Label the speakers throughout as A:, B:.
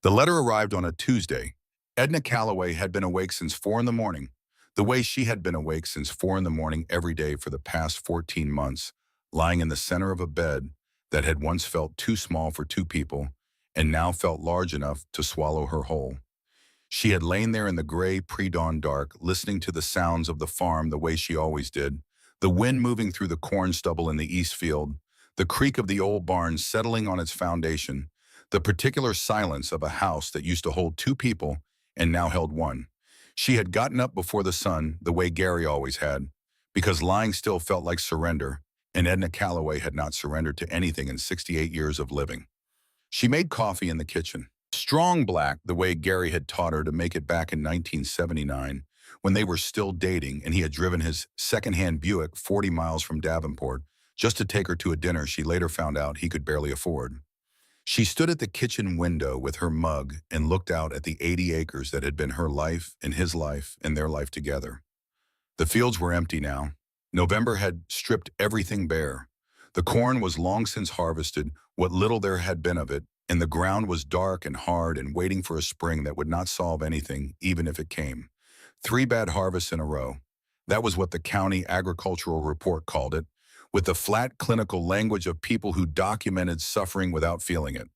A: The letter arrived on a Tuesday. Edna Calloway had been awake since 4 in the morning, the way she had been awake since 4 in the morning every day for the past 14 months, lying in the center of a bed that had once felt too small for two people and now felt large enough to swallow her whole. She had lain there in the gray pre-dawn dark, listening to the sounds of the farm the way she always did, the wind moving through the corn stubble in the east field, the creak of the old barn settling on its foundation, the particular silence of a house that used to hold two people and now held one. She had gotten up before the sun, the way Gary always had, because lying still felt like surrender, and Edna Calloway had not surrendered to anything in 68 years of living. She made coffee in the kitchen. Strong black, the way Gary had taught her to make it back in 1979, when they were still dating and he had driven his second-hand Buick 40 miles from Davenport just to take her to a dinner she later found out he could barely afford. She stood at the kitchen window with her mug and looked out at the 80 acres that had been her life and his life and their life together. The fields were empty now. November had stripped everything bare. The corn was long since harvested, what little there had been of it, and the ground was dark and hard and waiting for a spring that would not solve anything, even if it came. 3 bad harvests in a row. That was what the county agricultural report called it, with the flat clinical language of people who documented suffering without feeling it.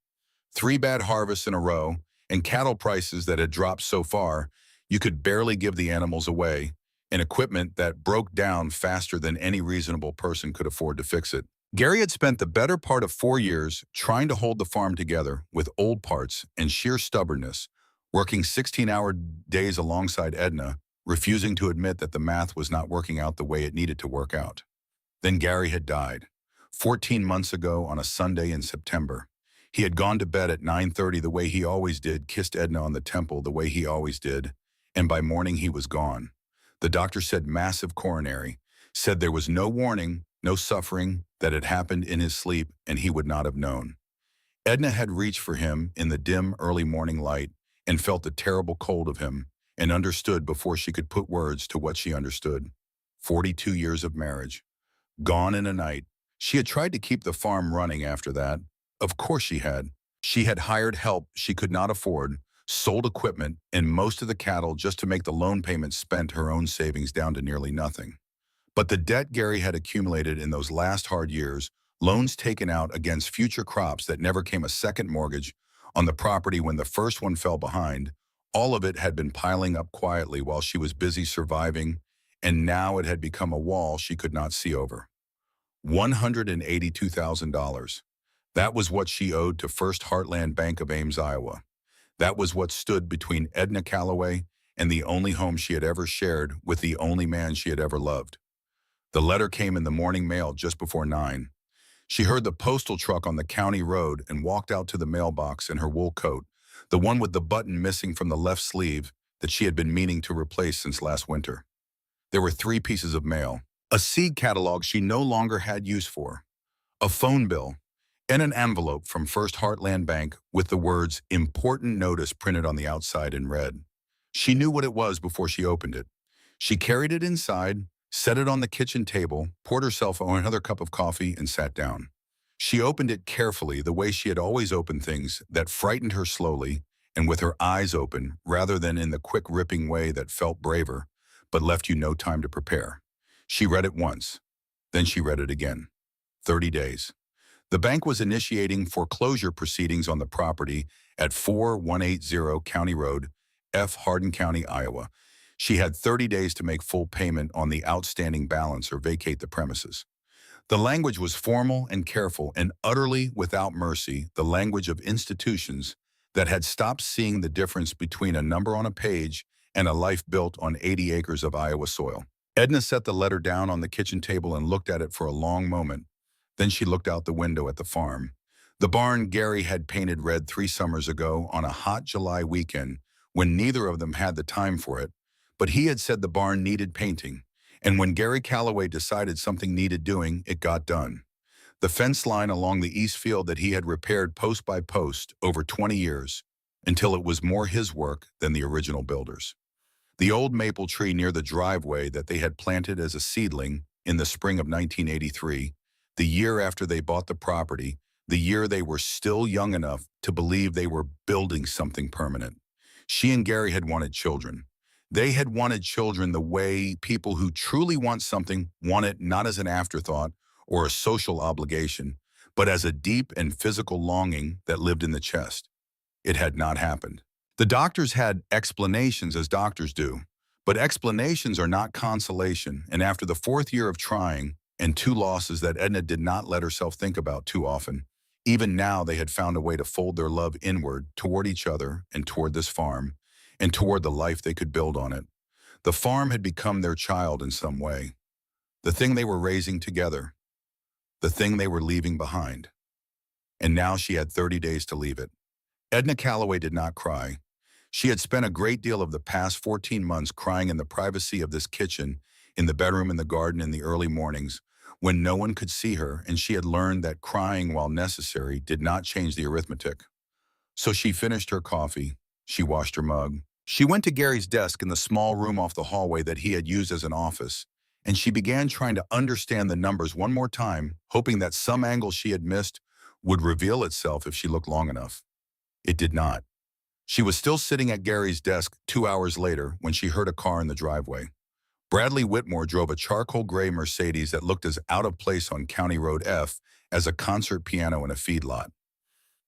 A: 3 bad harvests in a row, and cattle prices that had dropped so far, you could barely give the animals away, and equipment that broke down faster than any reasonable person could afford to fix it. Gary had spent the better part of 4 years trying to hold the farm together with old parts and sheer stubbornness, working 16-hour days alongside Edna, refusing to admit that the math was not working out the way it needed to work out. Then Gary had died, 14 months ago on a Sunday in September. He had gone to bed at 9:30 the way he always did, kissed Edna on the temple the way he always did, and by morning he was gone. The doctor said massive coronary, said there was no warning, no suffering, that had happened in his sleep, and he would not have known. Edna had reached for him in the dim early morning light and felt the terrible cold of him and understood before she could put words to what she understood. 42 years of marriage. Gone in a night. She had tried to keep the farm running after that. Of course she had. She had hired help she could not afford, sold equipment, and most of the cattle just to make the loan payments spent her own savings down to nearly nothing. But the debt Gary had accumulated in those last hard years, loans taken out against future crops that never came a second mortgage on the property when the first one fell behind, all of it had been piling up quietly while she was busy surviving, and now it had become a wall she could not see over. $182,000. That was what she owed to First Heartland Bank of Ames, Iowa. That was what stood between Edna Calloway and the only home she had ever shared with the only man she had ever loved. The letter came in the morning mail just before 9. She heard the postal truck on the county road and walked out to the mailbox in her wool coat, the one with the button missing from the left sleeve that she had been meaning to replace since last winter. There were 3 pieces of mail, a seed catalog she no longer had use for, a phone bill, and an envelope from First Heartland Bank with the words "Important Notice" printed on the outside in red. She knew what it was before she opened it. She carried it inside, set it on the kitchen table, poured herself another cup of coffee, and sat down. She opened it carefully, the way she had always opened things that frightened her slowly and with her eyes open rather than in the quick ripping way that felt braver but left you no time to prepare. She read it once, then she read it again. 30 days. The bank was initiating foreclosure proceedings on the property at 4180 County Road, F. Hardin County, Iowa. She had 30 days to make full payment on the outstanding balance or vacate the premises. The language was formal and careful and utterly without mercy, the language of institutions that had stopped seeing the difference between a number on a page and a life built on 80 acres of Iowa soil. Edna set the letter down on the kitchen table and looked at it for a long moment. Then she looked out the window at the farm. The barn Gary had painted red 3 summers ago on a hot July weekend when neither of them had the time for it, but he had said the barn needed painting, and when Gary Calloway decided something needed doing, it got done. The fence line along the east field that he had repaired post by post over 20 years, until it was more his work than the original builders. The old maple tree near the driveway that they had planted as a seedling in the spring of 1983, the year after they bought the property, the year they were still young enough to believe they were building something permanent. She and Gary had wanted children. They had wanted children the way people who truly want something want it, not as an afterthought or a social obligation, but as a deep and physical longing that lived in the chest. It had not happened. The doctors had explanations, as doctors do, but explanations are not consolation, and after the fourth year of trying and two losses that Edna did not let herself think about too often, even now they had found a way to fold their love inward toward each other and toward this farm and toward the life they could build on it. The farm had become their child in some way, the thing they were raising together, the thing they were leaving behind. And now she had 30 days to leave it. Edna Calloway did not cry. She had spent a great deal of the past 14 months crying in the privacy of this kitchen, in the bedroom, in the garden, in the early mornings, when no one could see her, and she had learned that crying, while necessary, did not change the arithmetic. So she finished her coffee. She washed her mug. She went to Gary's desk in the small room off the hallway that he had used as an office, and she began trying to understand the numbers one more time, hoping that some angle she had missed would reveal itself if she looked long enough. It did not. She was still sitting at Gary's desk 2 hours later when she heard a car in the driveway. Bradley Whitmore drove a charcoal gray Mercedes that looked as out of place on County Road F as a concert piano in a feedlot.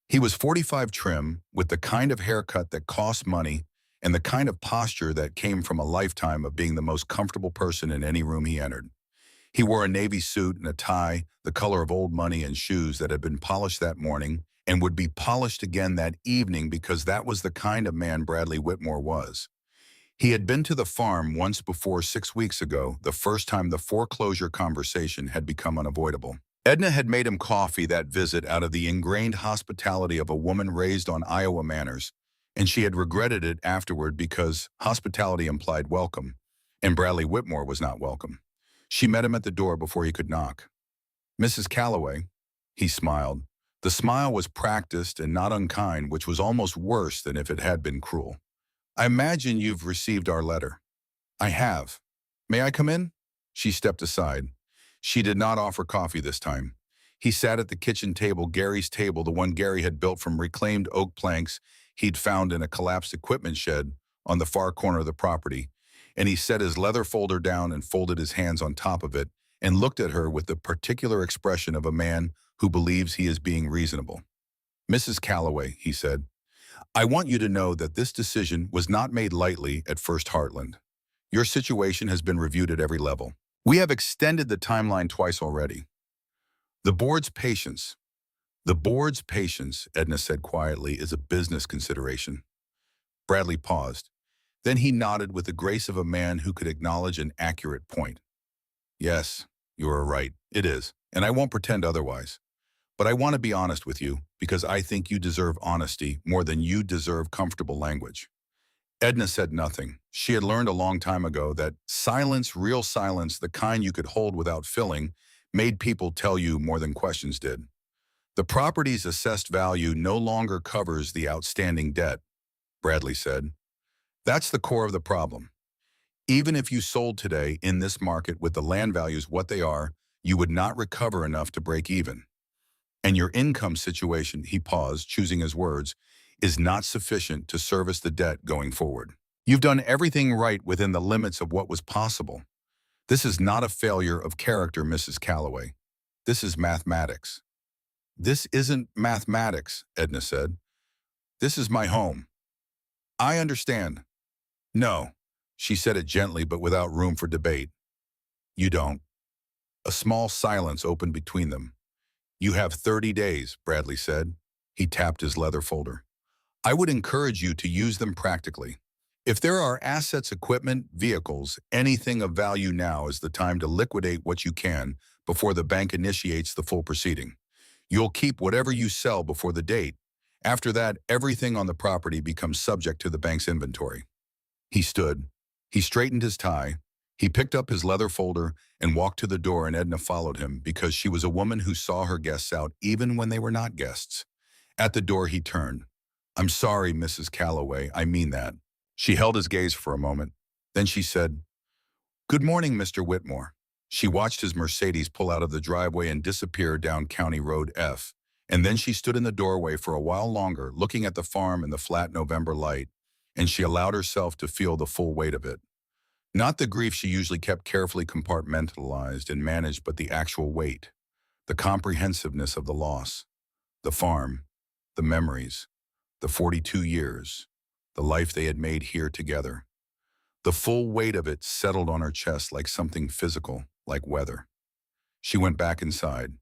A: He was 45 trim, with the kind of haircut that cost money and the kind of posture that came from a lifetime of being the most comfortable person in any room he entered. He wore a navy suit and a tie, the color of old money, and shoes that had been polished that morning and would be polished again that evening, because that was the kind of man Bradley Whitmore was. He had been to the farm once before 6 weeks ago, the first time the foreclosure conversation had become unavoidable. Edna had made him coffee that visit out of the ingrained hospitality of a woman raised on Iowa manners, and she had regretted it afterward because hospitality implied welcome, and Bradley Whitmore was not welcome. She met him at the door before he could knock. "Mrs. Calloway," he smiled. The smile was practiced and not unkind, which was almost worse than if it had been cruel. "I imagine you've received our letter." "I have. May I come in?" She stepped aside. She did not offer coffee this time. He sat at the kitchen table, Gary's table, the one Gary had built from reclaimed oak planks he'd found in a collapsed equipment shed on the far corner of the property, and he set his leather folder down and folded his hands on top of it and looked at her with the particular expression of a man who believes he is being reasonable. "Mrs. Calloway," he said, "I want you to know that this decision was not made lightly at First Heartland. Your situation has been reviewed at every level. We have extended the timeline twice already. The board's patience, Edna said quietly, is a business consideration." Bradley paused. Then he nodded with the grace of a man who could acknowledge an accurate point. "Yes, you are right. It is, and I won't pretend otherwise. But I want to be honest with you, because I think you deserve honesty more than you deserve comfortable language." Edna said nothing. She had learned a long time ago that silence, real silence, the kind you could hold without filling, made people tell you more than questions did. "The property's assessed value no longer covers the outstanding debt," Bradley said. "That's the core of the problem. Even if you sold today in this market with the land values what they are, you would not recover enough to break even. And your income situation," he paused, choosing his words, "is not sufficient to service the debt going forward. You've done everything right within the limits of what was possible. This is not a failure of character, Mrs. Calloway. This is mathematics." "This isn't mathematics," Edna said. "This is my home." "I understand." "No." She said it gently but without room for debate. "You don't." A small silence opened between them. "You have 30 days, Bradley said. He tapped his leather folder. "I would encourage you to use them practically. If there are assets, equipment, vehicles, anything of value, now is the time to liquidate what you can before the bank initiates the full proceeding. You'll keep whatever you sell before the date. After that, everything on the property becomes subject to the bank's inventory." He stood. He straightened his tie. He picked up his leather folder and walked to the door, and Edna followed him because she was a woman who saw her guests out even when they were not guests. At the door he turned. "I'm sorry, Mrs. Calloway, I mean that." She held his gaze for a moment. Then she said, "Good morning, Mr. Whitmore." She watched his Mercedes pull out of the driveway and disappear down County Road F, And then she stood in the doorway for a while longer, looking at the farm in the flat November light, and she allowed herself to feel the full weight of it. Not the grief she usually kept carefully compartmentalized and managed, but the actual weight, the comprehensiveness of the loss, the farm, the memories, the 42 years, the life they had made here together. The full weight of it settled on her chest like something physical, like weather. She went back inside.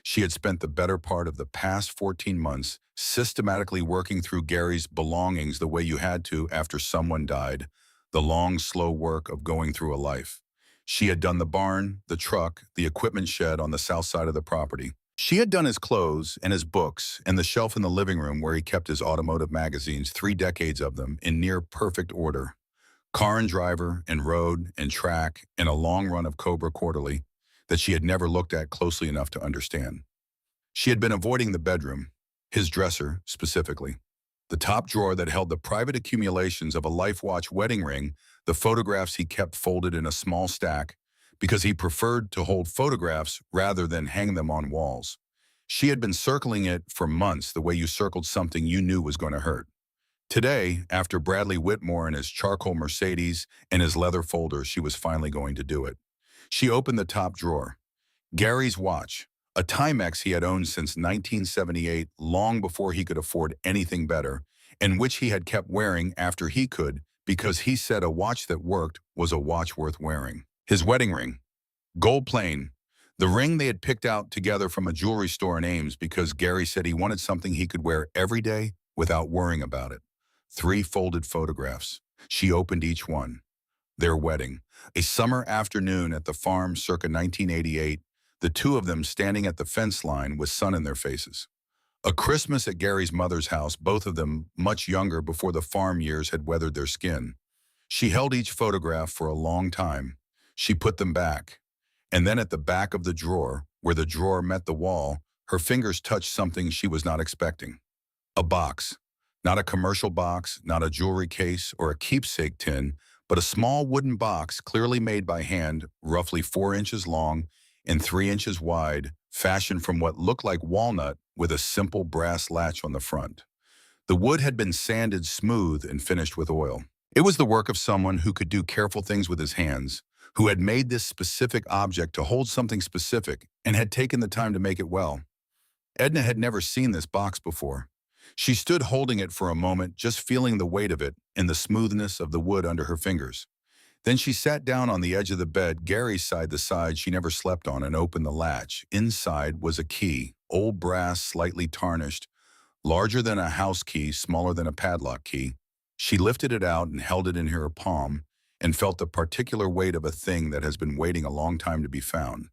A: She had spent the better part of the past 14 months systematically working through Gary's belongings the way you had to after someone died, the long, slow work of going through a life. She had done the barn, the truck, the equipment shed on the south side of the property. She had done his clothes and his books and the shelf in the living room where he kept his automotive magazines, 3 decades of them, in near perfect order. Car and Driver and Road and Track and a long run of Cobra Quarterly that she had never looked at closely enough to understand. She had been avoiding the bedroom, his dresser specifically, the top drawer that held the private accumulations of a LifeWatch wedding ring, the photographs he kept folded in a small stack, because he preferred to hold photographs rather than hang them on walls. She had been circling it for months the way you circled something you knew was going to hurt. Today, after Bradley Whitmore and his charcoal Mercedes and his leather folder, she was finally going to do it. She opened the top drawer. Gary's watch, a Timex he had owned since 1978, long before he could afford anything better, and which he had kept wearing after he could, because he said a watch that worked was a watch worth wearing. His wedding ring, gold plain, the ring they had picked out together from a jewelry store in Ames because Gary said he wanted something he could wear every day without worrying about it. 3 folded photographs. She opened each one. Their wedding, a summer afternoon at the farm circa 1988, the two of them standing at the fence line with sun in their faces. A Christmas at Gary's mother's house, both of them much younger before the farm years had weathered their skin. She held each photograph for a long time. She put them back. And then at the back of the drawer, where the drawer met the wall, her fingers touched something she was not expecting. A box. Not a commercial box, not a jewelry case or a keepsake tin, but a small wooden box clearly made by hand, roughly 4 inches long and 3 inches wide, fashioned from what looked like walnut with a simple brass latch on the front. The wood had been sanded smooth and finished with oil. It was the work of someone who could do careful things with his hands, who had made this specific object to hold something specific and had taken the time to make it well. Edna had never seen this box before. She stood holding it for a moment, just feeling the weight of it and the smoothness of the wood under her fingers. Then she sat down on the edge of the bed, Gary's side, the side she never slept on, and opened the latch. Inside was a key, old brass, slightly tarnished, larger than a house key, smaller than a padlock key. She lifted it out and held it in her palm and felt the particular weight of a thing that has been waiting a long time to be found.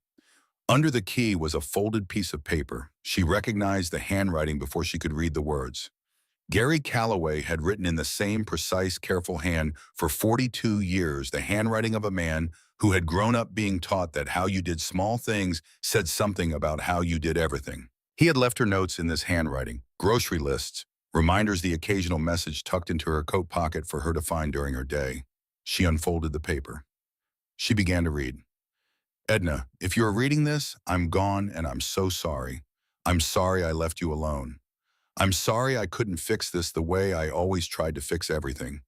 A: Under the key was a folded piece of paper. She recognized the handwriting before she could read the words. Gary Calloway had written in the same precise, careful hand for 42 years, the handwriting of a man who had grown up being taught that how you did small things said something about how you did everything. He had left her notes in this handwriting, grocery lists, reminders, the occasional message tucked into her coat pocket for her to find during her day. She unfolded the paper. She began to read. Edna, if you are reading this, I'm gone and I'm so sorry. I'm sorry I left you alone. I'm sorry I couldn't fix this the way I always tried to fix everything.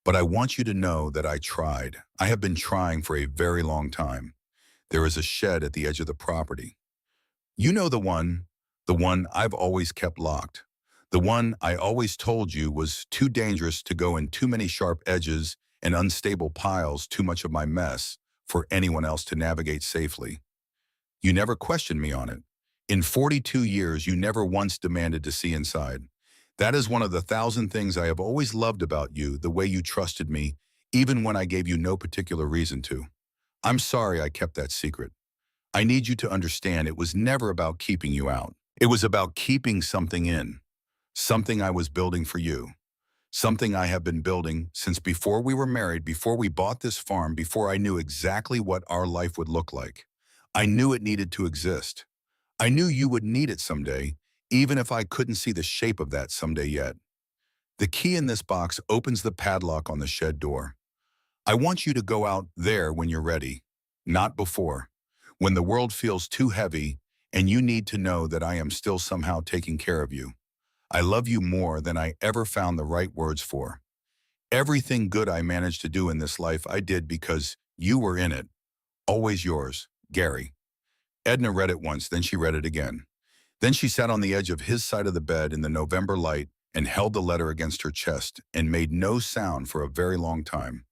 A: But I want you to know that I tried. I have been trying for a very long time. There is a shed at the edge of the property. You know the one I've always kept locked. The one I always told you was too dangerous to go in, too many sharp edges and unstable piles, too much of my mess for anyone else to navigate safely. You never questioned me on it. In 42 years, you never once demanded to see inside. That is one of the 1,000 things I have always loved about you, the way you trusted me, even when I gave you no particular reason to. I'm sorry I kept that secret. I need you to understand it was never about keeping you out. It was about keeping something in, something I was building for you. Something I have been building since before we were married, before we bought this farm, before I knew exactly what our life would look like. I knew it needed to exist. I knew you would need it someday, even if I couldn't see the shape of that someday yet. The key in this box opens the padlock on the shed door. I want you to go out there when you're ready, not before. When the world feels too heavy and you need to know that I am still somehow taking care of you. I love you more than I ever found the right words for. Everything good I managed to do in this life I did because you were in it. Always yours, Gary. Edna read it once, then she read it again. Then she sat on the edge of his side of the bed in the November light and held the letter against her chest and made no sound for a very long time.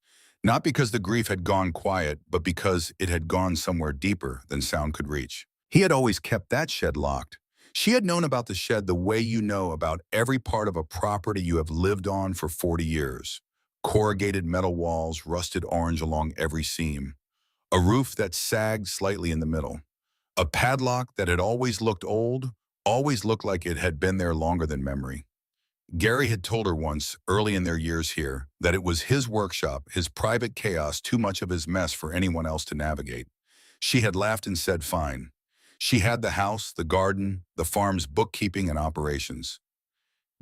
A: Not because the grief had gone quiet, but because it had gone somewhere deeper than sound could reach. He had always kept that shed locked. She had known about the shed the way you know about every part of a property you have lived on for 40 years. Corrugated metal walls, rusted orange along every seam. A roof that sagged slightly in the middle. A padlock that had always looked old, always looked like it had been there longer than memory. Gary had told her once, early in their years here, that it was his workshop, his private chaos, too much of his mess for anyone else to navigate. She had laughed and said, fine. She had the house, the garden, the farm's bookkeeping and operations.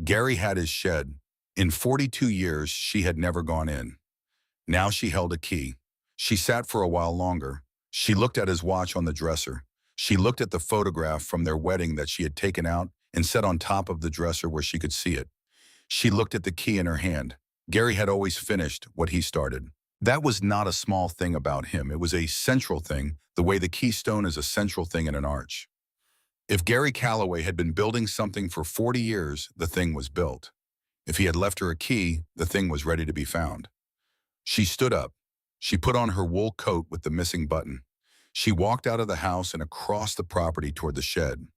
A: Gary had his shed. In 42 years, she had never gone in. Now she held a key. She sat for a while longer. She looked at his watch on the dresser. She looked at the photograph from their wedding that she had taken out and set on top of the dresser where she could see it. She looked at the key in her hand. Gary had always finished what he started. That was not a small thing about him. It was a central thing, the way the keystone is a central thing in an arch. If Gary Calloway had been building something for 40 years, the thing was built. If he had left her a key, the thing was ready to be found. She stood up. She put on her wool coat with the missing button. She walked out of the house and across the property toward the shed.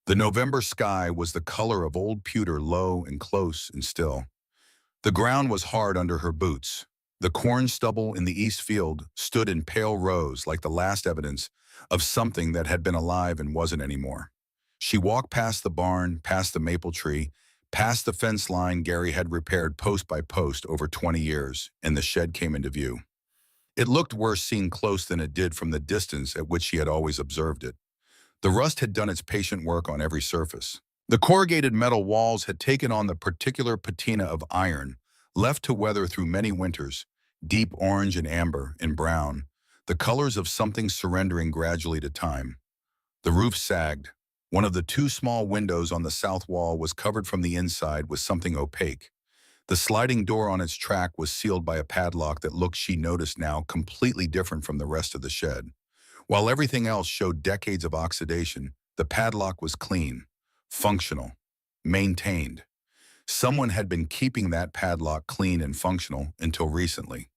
A: The November sky was the color of old pewter, low and close and still. The ground was hard under her boots. The corn stubble in the east field stood in pale rows like the last evidence of something that had been alive and wasn't anymore. She walked past the barn, past the maple tree, past the fence line Gary had repaired post by post over 20 years, and the shed came into view. It looked worse seen close than it did from the distance at which she had always observed it. The rust had done its patient work on every surface. The corrugated metal walls had taken on the particular patina of iron, left to weather through many winters, deep orange and amber and brown, the colors of something surrendering gradually to time. The roof sagged. One of the two small windows on the south wall was covered from the inside with something opaque. The sliding door on its track was sealed by a padlock that looked, she noticed now, completely different from the rest of the shed. While everything else showed decades of oxidation, the padlock was clean, functional, maintained. Someone had been keeping that padlock clean and functional until recently.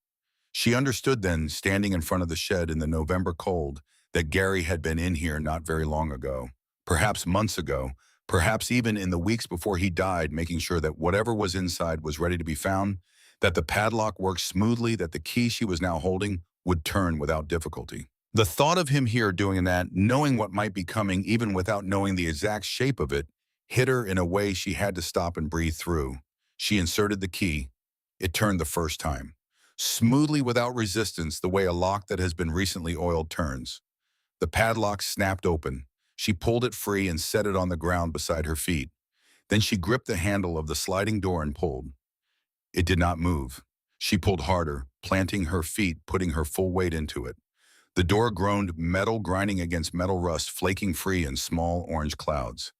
A: She understood then, standing in front of the shed in the November cold, that Gary had been in here not very long ago, perhaps months ago, perhaps even in the weeks before he died, making sure that whatever was inside was ready to be found, that the padlock worked smoothly, that the key she was now holding would turn without difficulty. The thought of him here doing that, knowing what might be coming even without knowing the exact shape of it, hit her in a way she had to stop and breathe through. She inserted the key. It turned the first time. Smoothly without resistance, the way a lock that has been recently oiled turns. The padlock snapped open. She pulled it free and set it on the ground beside her feet. Then she gripped the handle of the sliding door and pulled. It did not move. She pulled harder, planting her feet, putting her full weight into it. The door groaned, metal grinding against metal rust, flaking free in small orange clouds.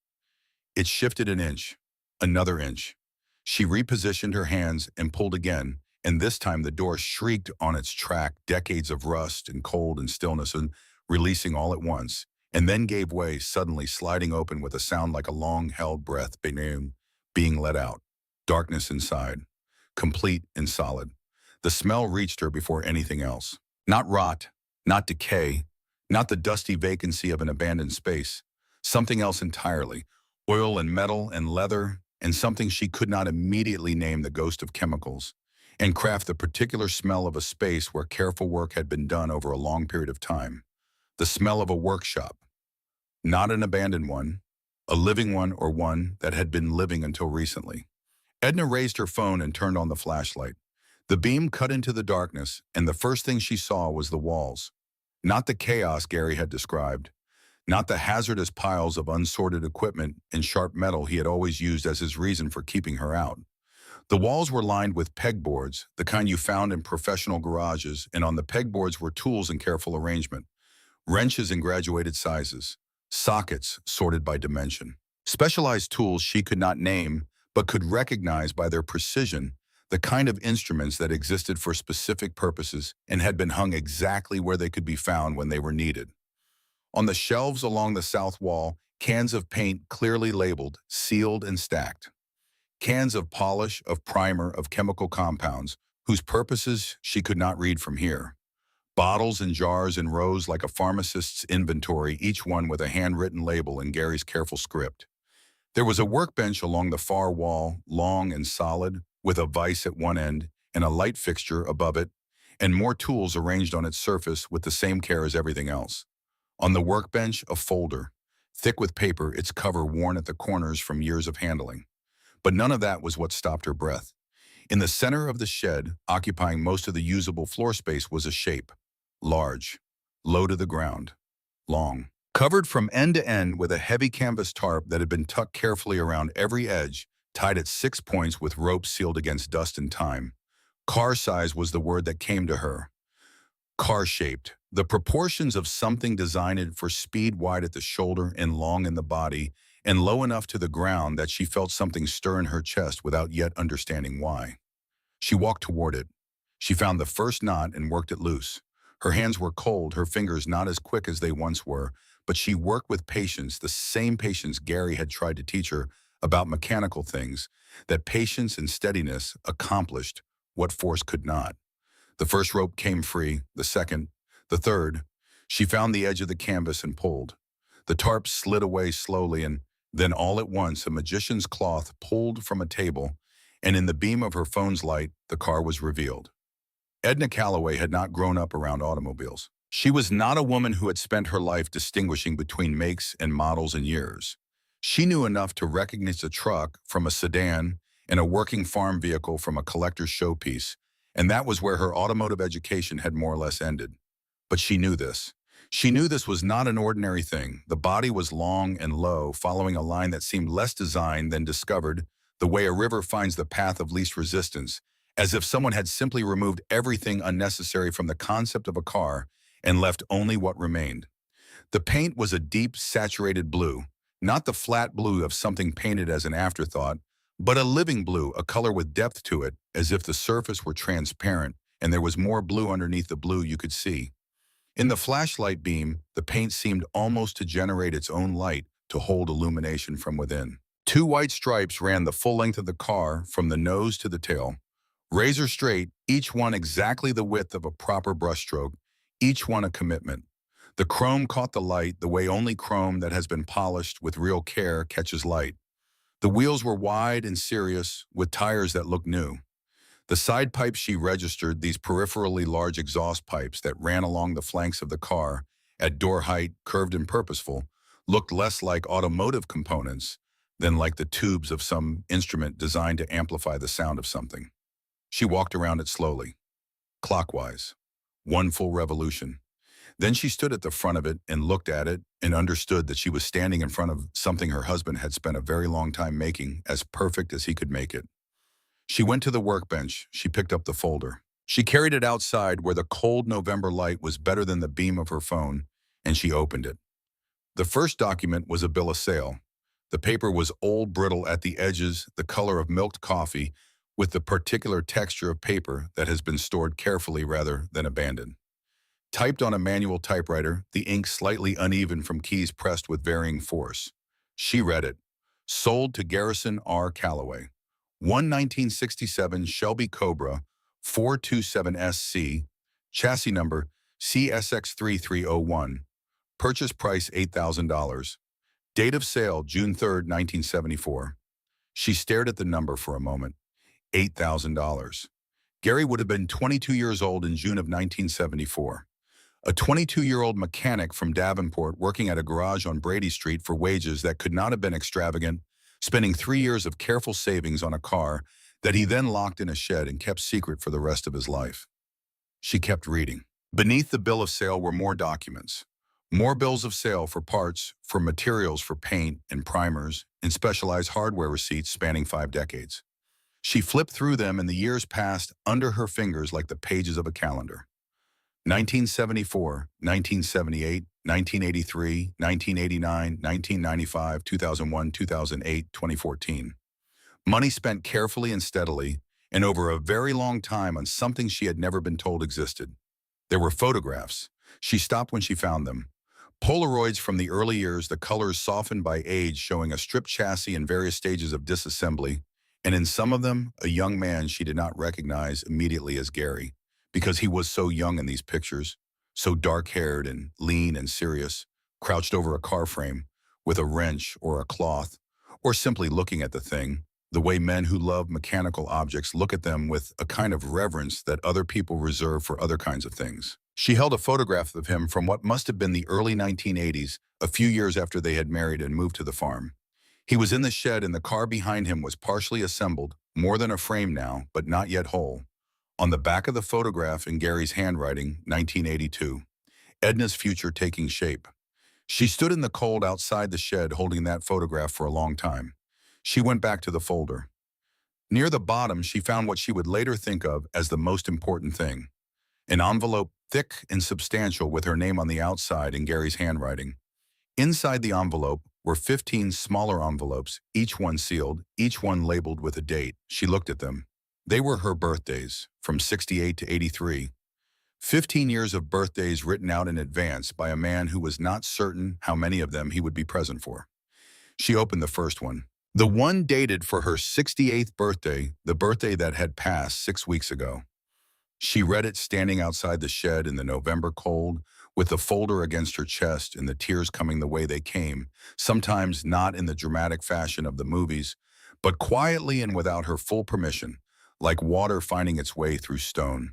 A: It shifted an inch, another inch. She repositioned her hands and pulled again, and this time the door shrieked on its track, decades of rust and cold and stillness, and releasing all at once, and then gave way, suddenly sliding open with a sound like a long-held breath being let out. Darkness inside, complete and solid. The smell reached her before anything else. Not rot, not decay, not the dusty vacancy of an abandoned space. Something else entirely. Oil and metal and leather, and something she could not immediately name, the ghost of chemicals, and craft the particular smell of a space where careful work had been done over a long period of time. The smell of a workshop. Not an abandoned one, a living one, or one that had been living until recently. Edna raised her phone and turned on the flashlight. The beam cut into the darkness, and the first thing she saw was the walls. Not the chaos Gary had described, not the hazardous piles of unsorted equipment and sharp metal he had always used as his reason for keeping her out. The walls were lined with pegboards, the kind you found in professional garages, and on the pegboards were tools in careful arrangement, wrenches in graduated sizes, sockets sorted by dimension, specialized tools she could not name but could recognize by their precision, the kind of instruments that existed for specific purposes and had been hung exactly where they could be found when they were needed. On the shelves along the south wall, cans of paint clearly labeled, sealed and stacked. Cans of polish, of primer, of chemical compounds, whose purposes she could not read from here. Bottles and jars in rows like a pharmacist's inventory, each one with a handwritten label in Gary's careful script. There was a workbench along the far wall, long and solid, with a vise at one end and a light fixture above it, and more tools arranged on its surface with the same care as everything else. On the workbench, a folder, thick with paper, its cover worn at the corners from years of handling. But none of that was what stopped her breath. In the center of the shed, occupying most of the usable floor space, was a shape. Large, low to the ground, long. Covered from end to end with a heavy canvas tarp that had been tucked carefully around every edge, tied at 6 points with rope sealed against dust and time. Car size was the word that came to her. Car-shaped, the proportions of something designed for speed, wide at the shoulder and long in the body, and low enough to the ground that she felt something stir in her chest without yet understanding why. She walked toward it. She found the first knot and worked it loose. Her hands were cold, her fingers not as quick as they once were, but she worked with patience, the same patience Gary had tried to teach her about mechanical things, that patience and steadiness accomplished what force could not. The first rope came free, the second, the third. She found the edge of the canvas and pulled. The tarp slid away slowly, and then all at once a magician's cloth pulled from a table, and in the beam of her phone's light, the car was revealed. Edna Calloway had not grown up around automobiles. She was not a woman who had spent her life distinguishing between makes and models and years. She knew enough to recognize a truck from a sedan and a working farm vehicle from a collector's showpiece, and that was where her automotive education had more or less ended. But she knew this. She knew this was not an ordinary thing. The body was long and low, following a line that seemed less designed than discovered, the way a river finds the path of least resistance, as if someone had simply removed everything unnecessary from the concept of a car and left only what remained. The paint was a deep, saturated blue, not the flat blue of something painted as an afterthought, but a living blue, a color with depth to it, as if the surface were transparent and there was more blue underneath the blue you could see. In the flashlight beam, the paint seemed almost to generate its own light to hold illumination from within. 2 white stripes ran the full length of the car from the nose to the tail. Razor straight, each one exactly the width of a proper brushstroke, each one a commitment. The chrome caught the light the way only chrome that has been polished with real care catches light. The wheels were wide and serious, with tires that looked new. The side pipes she registered, these peripherally large exhaust pipes that ran along the flanks of the car, at door height, curved and purposeful, looked less like automotive components than like the tubes of some instrument designed to amplify the sound of something. She walked around it slowly, clockwise, one full revolution. Then she stood at the front of it and looked at it and understood that she was standing in front of something her husband had spent a very long time making, as perfect as he could make it. She went to the workbench. She picked up the folder. She carried it outside where the cold November light was better than the beam of her phone, and she opened it. The first document was a bill of sale. The paper was old, brittle at the edges, the color of milked coffee, with the particular texture of paper that has been stored carefully rather than abandoned. Typed on a manual typewriter, the ink slightly uneven from keys pressed with varying force. She read it. Sold to Garrison R. Calloway. 1967 Shelby Cobra 427SC, chassis number CSX3301. Purchase price $8,000. Date of sale June 3, 1974. She stared at the number for a moment. $8,000. Gary would have been 22 years old in June of 1974. A 22-year-old mechanic from Davenport working at a garage on Brady Street for wages that could not have been extravagant, spending 3 years of careful savings on a car that he then locked in a shed and kept secret for the rest of his life. She kept reading. Beneath the bill of sale were more documents. More bills of sale for parts, for materials for paint and primers, and specialized hardware receipts spanning 5 decades. She flipped through them and the years passed under her fingers like the pages of a calendar. 1974, 1978, 1983, 1989, 1995, 2001, 2008, 2014. Money spent carefully and steadily, and over a very long time on something she had never been told existed. There were photographs. She stopped when she found them. Polaroids from the early years, the colors softened by age, showing a stripped chassis in various stages of disassembly, and in some of them, a young man she did not recognize immediately as Gary, because he was so young in these pictures, so dark-haired and lean and serious, crouched over a car frame with a wrench or a cloth, or simply looking at the thing, the way men who love mechanical objects look at them with a kind of reverence that other people reserve for other kinds of things. She held a photograph of him from what must have been the early 1980s, a few years after they had married and moved to the farm. He was in the shed and the car behind him was partially assembled, more than a frame now, but not yet whole. On the back of the photograph in Gary's handwriting, 1982, Edna's future taking shape. She stood in the cold outside the shed holding that photograph for a long time. She went back to the folder. Near the bottom, she found what she would later think of as the most important thing. An envelope thick and substantial with her name on the outside in Gary's handwriting. Inside the envelope were 15 smaller envelopes, each one sealed, each one labeled with a date. She looked at them. They were her birthdays, from 68 to 83. 15 years of birthdays written out in advance by a man who was not certain how many of them he would be present for. She opened the first one. The one dated for her 68th birthday, the birthday that had passed 6 weeks ago. She read it standing outside the shed in the November cold, with the folder against her chest and the tears coming the way they came, sometimes not in the dramatic fashion of the movies, but quietly and without her full permission, like water finding its way through stone.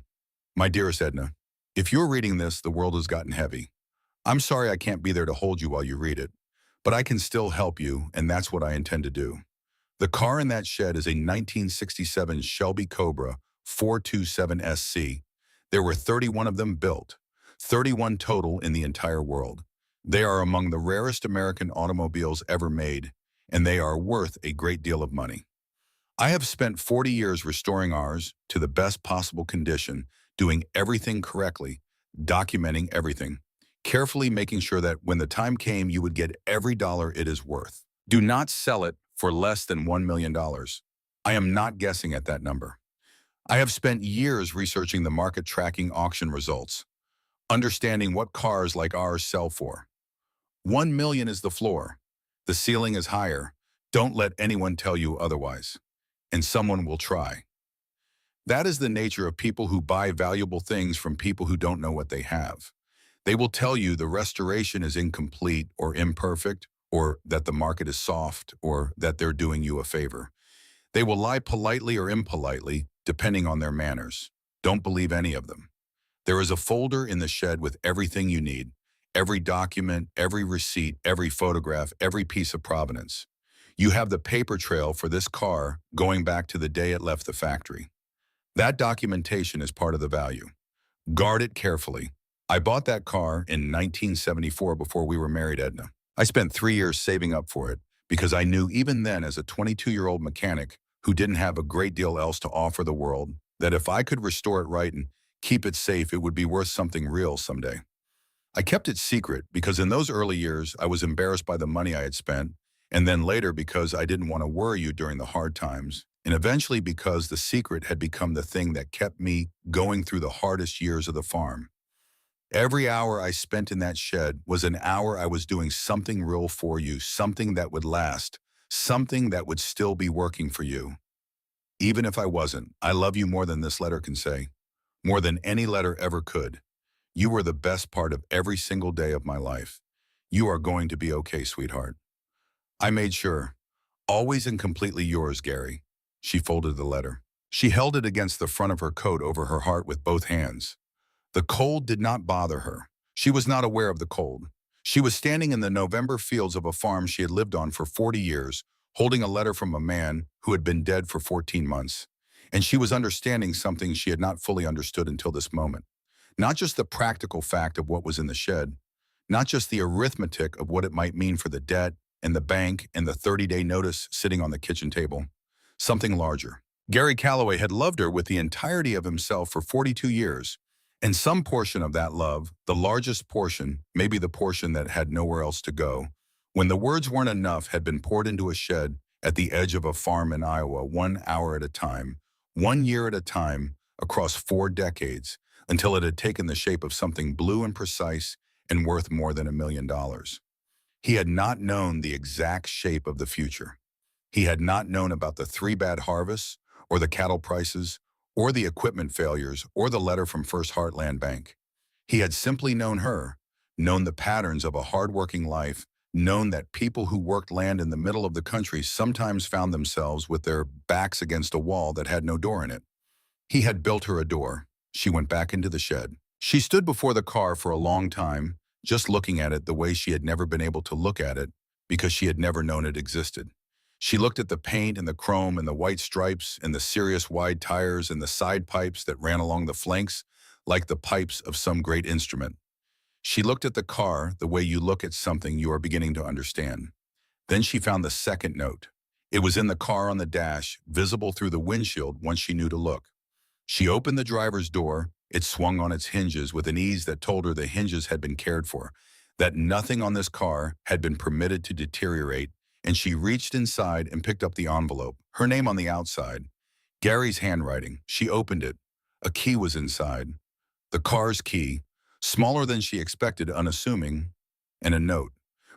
A: My dearest Edna, if you're reading this, the world has gotten heavy. I'm sorry I can't be there to hold you while you read it, but I can still help you, and that's what I intend to do. The car in that shed is a 1967 Shelby Cobra 427SC. There were 31 of them built, 31 total in the entire world. They are among the rarest American automobiles ever made, and they are worth a great deal of money. I have spent 40 years restoring ours to the best possible condition, doing everything correctly, documenting everything, carefully making sure that when the time came, you would get every dollar it is worth. Do not sell it for less than $1 million. I am not guessing at that number. I have spent years researching the market tracking auction results, understanding what cars like ours sell for. 1 million is the floor. The ceiling is higher. Don't let anyone tell you otherwise. And someone will try. That is the nature of people who buy valuable things from people who don't know what they have. They will tell you the restoration is incomplete or imperfect, or that the market is soft, or that they're doing you a favor. They will lie politely or impolitely, depending on their manners. Don't believe any of them. There is a folder in the shed with everything you need, every document, every receipt, every photograph, every piece of provenance. You have the paper trail for this car going back to the day it left the factory. That documentation is part of the value. Guard it carefully. I bought that car in 1974 before we were married, Edna. I spent 3 years saving up for it because I knew even then as a 22-year-old mechanic who didn't have a great deal else to offer the world, that if I could restore it right and keep it safe, it would be worth something real someday. I kept it secret because in those early years, I was embarrassed by the money I had spent, and then later because I didn't want to worry you during the hard times, and eventually because the secret had become the thing that kept me going through the hardest years of the farm. Every hour I spent in that shed was an hour I was doing something real for you, something that would last, something that would still be working for you. Even if I wasn't, I love you more than this letter can say, more than any letter ever could. You were the best part of every single day of my life. You are going to be okay, sweetheart. I made sure. Always and completely yours, Gary. She folded the letter. She held it against the front of her coat over her heart with both hands. The cold did not bother her. She was not aware of the cold. She was standing in the November fields of a farm she had lived on for 40 years, holding a letter from a man who had been dead for 14 months. And she was understanding something she had not fully understood until this moment. Not just the practical fact of what was in the shed, not just the arithmetic of what it might mean for the debt and the bank and the 30-day notice sitting on the kitchen table. Something larger. Gary Calloway had loved her with the entirety of himself for 42 years, And some portion of that love, the largest portion, maybe the portion that had nowhere else to go, when the words weren't enough, had been poured into a shed at the edge of a farm in Iowa, 1 hour at a time, 1 year at a time, across 4 decades, until it had taken the shape of something blue and precise and worth more than $1 million. He had not known the exact shape of the future. He had not known about the 3 bad harvests, or the cattle prices, or the equipment failures, or the letter from First Heartland Bank. He had simply known her, known the patterns of a hard-working life, known that people who worked land in the middle of the country sometimes found themselves with their backs against a wall that had no door in it. He had built her a door. She went back into the shed. She stood before the car for a long time, just looking at it the way she had never been able to look at it because she had never known it existed. She looked at the paint and the chrome and the white stripes and the serious wide tires and the side pipes that ran along the flanks like the pipes of some great instrument. She looked at the car the way you look at something you are beginning to understand. Then she found the second note. It was in the car on the dash, visible through the windshield once she knew to look. She opened the driver's door. It swung on its hinges with an ease that told her the hinges had been cared for, that nothing on this car had been permitted to deteriorate, and she reached inside and picked up the envelope, her name on the outside. Gary's handwriting. She opened it. A key was inside. The car's key, smaller than she expected, unassuming, and a note.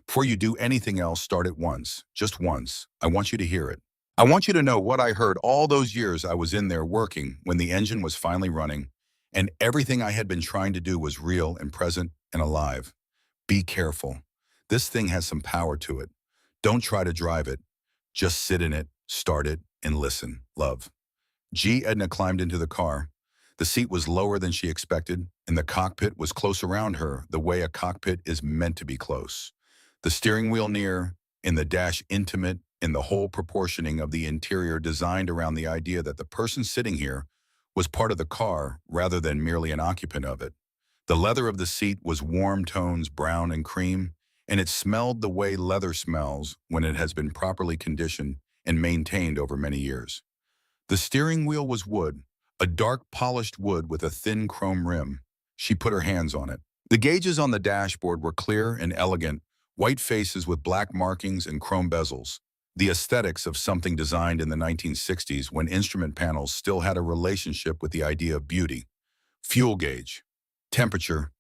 A: Before you do anything else, start it once, just once. I want you to hear it. I want you to know what I heard all those years I was in there working when the engine was finally running, and everything I had been trying to do was real and present and alive. Be careful. This thing has some power to it. Don't try to drive it. Just sit in it, start it, and listen. Love. Edna climbed into the car. The seat was lower than she expected, and the cockpit was close around her, the way a cockpit is meant to be close. The steering wheel near, and the dash intimate, and the whole proportioning of the interior designed around the idea that the person sitting here was part of the car rather than merely an occupant of it. The leather of the seat was warm tones, brown and cream, and it smelled the way leather smells when it has been properly conditioned and maintained over many years. The steering wheel was wood, a dark polished wood with a thin chrome rim. She put her hands on it. The gauges on the dashboard were clear and elegant, white faces with black markings and chrome bezels. The aesthetics of something designed in the 1960s when instrument panels still had a relationship with the idea of beauty. Fuel gauge, temperature,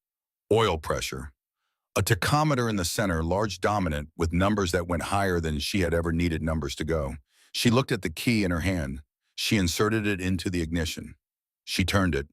A: oil pressure. A tachometer in the center, large dominant, with numbers that went higher than she had ever needed numbers to go. She looked at the key in her hand. She inserted it into the ignition. She turned it.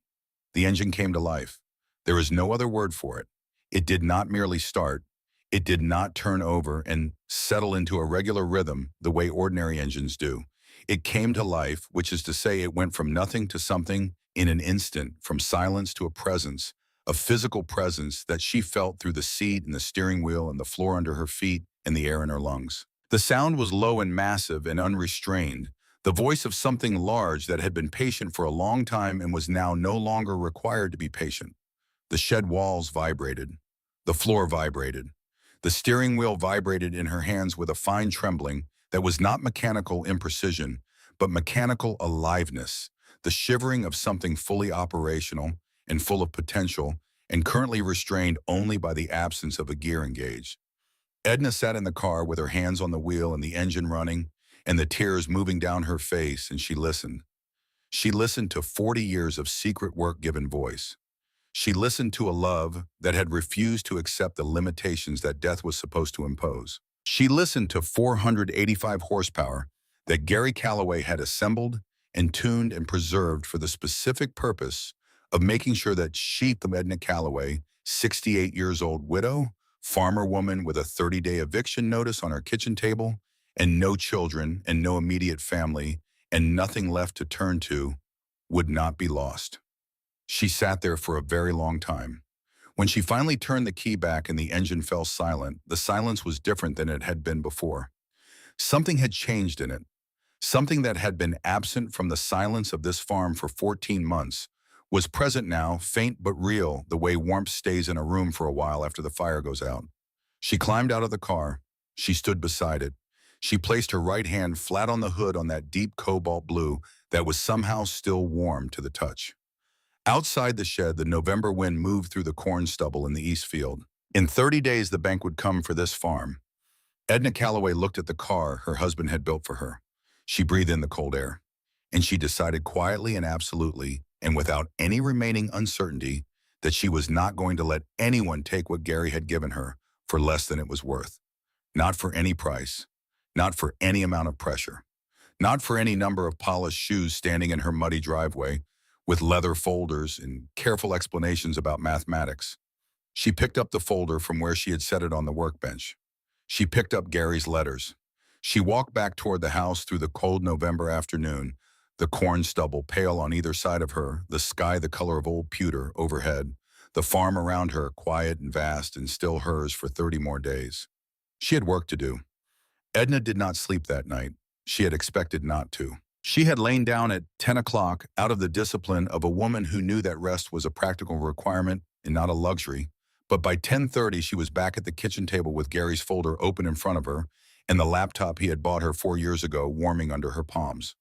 A: The engine came to life. There is no other word for it. It did not merely start. It did not turn over and settle into a regular rhythm the way ordinary engines do. It came to life, which is to say it went from nothing to something in an instant, from silence to a presence, a physical presence that she felt through the seat and the steering wheel and the floor under her feet and the air in her lungs. The sound was low and massive and unrestrained, the voice of something large that had been patient for a long time and was now no longer required to be patient. The shed walls vibrated. The floor vibrated. The steering wheel vibrated in her hands with a fine trembling that was not mechanical imprecision, but mechanical aliveness, the shivering of something fully operational and full of potential, and currently restrained only by the absence of a gear engaged. Edna sat in the car with her hands on the wheel and the engine running, and the tears moving down her face, and she listened. She listened to 40 years of secret work given voice. She listened to a love that had refused to accept the limitations that death was supposed to impose. She listened to 485 horsepower that Gary Calloway had assembled and tuned and preserved for the specific purpose of making sure that she, Edna Calloway, 68 years old widow, farmer woman with a 30-day eviction notice on her kitchen table, and no children and no immediate family, and nothing left to turn to, would not be lost. She sat there for a very long time. When she finally turned the key back and the engine fell silent, the silence was different than it had been before. Something had changed in it. Something that had been absent from the silence of this farm for 14 months was present now, faint but real, the way warmth stays in a room for a while after the fire goes out. She climbed out of the car. She stood beside it. She placed her right hand flat on the hood on that deep cobalt blue that was somehow still warm to the touch. Outside the shed, the November wind moved through the corn stubble in the east field. In 30 days, the bank would come for this farm. Edna Calloway looked at the car her husband had built for her. She breathed in the cold air, and she decided quietly and absolutely, and without any remaining uncertainty, that she was not going to let anyone take what Gary had given her for less than it was worth. Not for any price, not for any amount of pressure, not for any number of polished shoes standing in her muddy driveway with leather folders and careful explanations about mathematics. She picked up the folder from where she had set it on the workbench. She picked up Gary's letters. She walked back toward the house through the cold November afternoon, the corn stubble pale on either side of her, the sky the color of old pewter overhead, the farm around her quiet and vast and still hers for 30 more days. She had work to do. Edna did not sleep that night. She had expected not to. She had lain down at 10 o'clock out of the discipline of a woman who knew that rest was a practical requirement and not a luxury. But by 10:30, she was back at the kitchen table with Gary's folder open in front of her and the laptop he had bought her 4 years ago warming under her palms.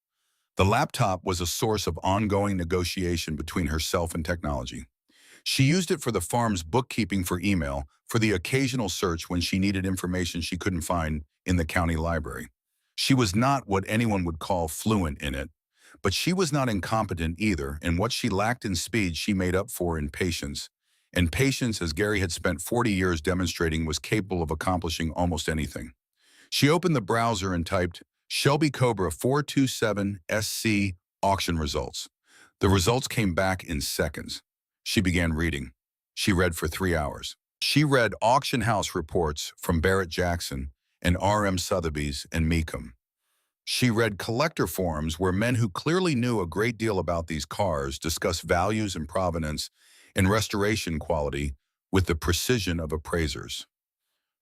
A: The laptop was a source of ongoing negotiation between herself and technology. She used it for the farm's bookkeeping, for email, for the occasional search when she needed information she couldn't find in the county library. She was not what anyone would call fluent in it, but she was not incompetent either, and what she lacked in speed she made up for in patience. And patience, as Gary had spent 40 years demonstrating, was capable of accomplishing almost anything. She opened the browser and typed Shelby Cobra 427 SC auction results. The results came back in seconds. She began reading. She read for 3 hours. She read auction house reports from Barrett Jackson and R.M. Sotheby's and Mecum. She read collector forums where men who clearly knew a great deal about these cars discussed values and provenance and restoration quality with the precision of appraisers.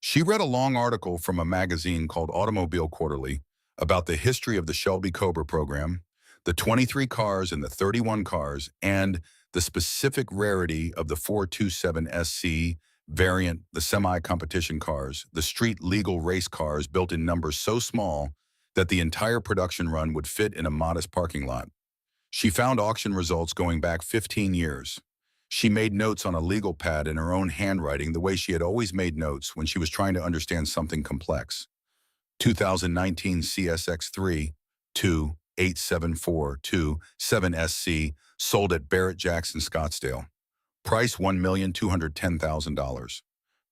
A: She read a long article from a magazine called Automobile Quarterly about the history of the Shelby Cobra program, the 23 cars and the 31 cars, and the specific rarity of the 427 SC variant, the semi-competition cars, the street legal race cars built in numbers so small that the entire production run would fit in a modest parking lot. She found auction results going back 15 years. She made notes on a legal pad in her own handwriting the way she had always made notes when she was trying to understand something complex. 2019 CSX3 28742 7SC sold at Barrett Jackson, Scottsdale. Price $1,210,000.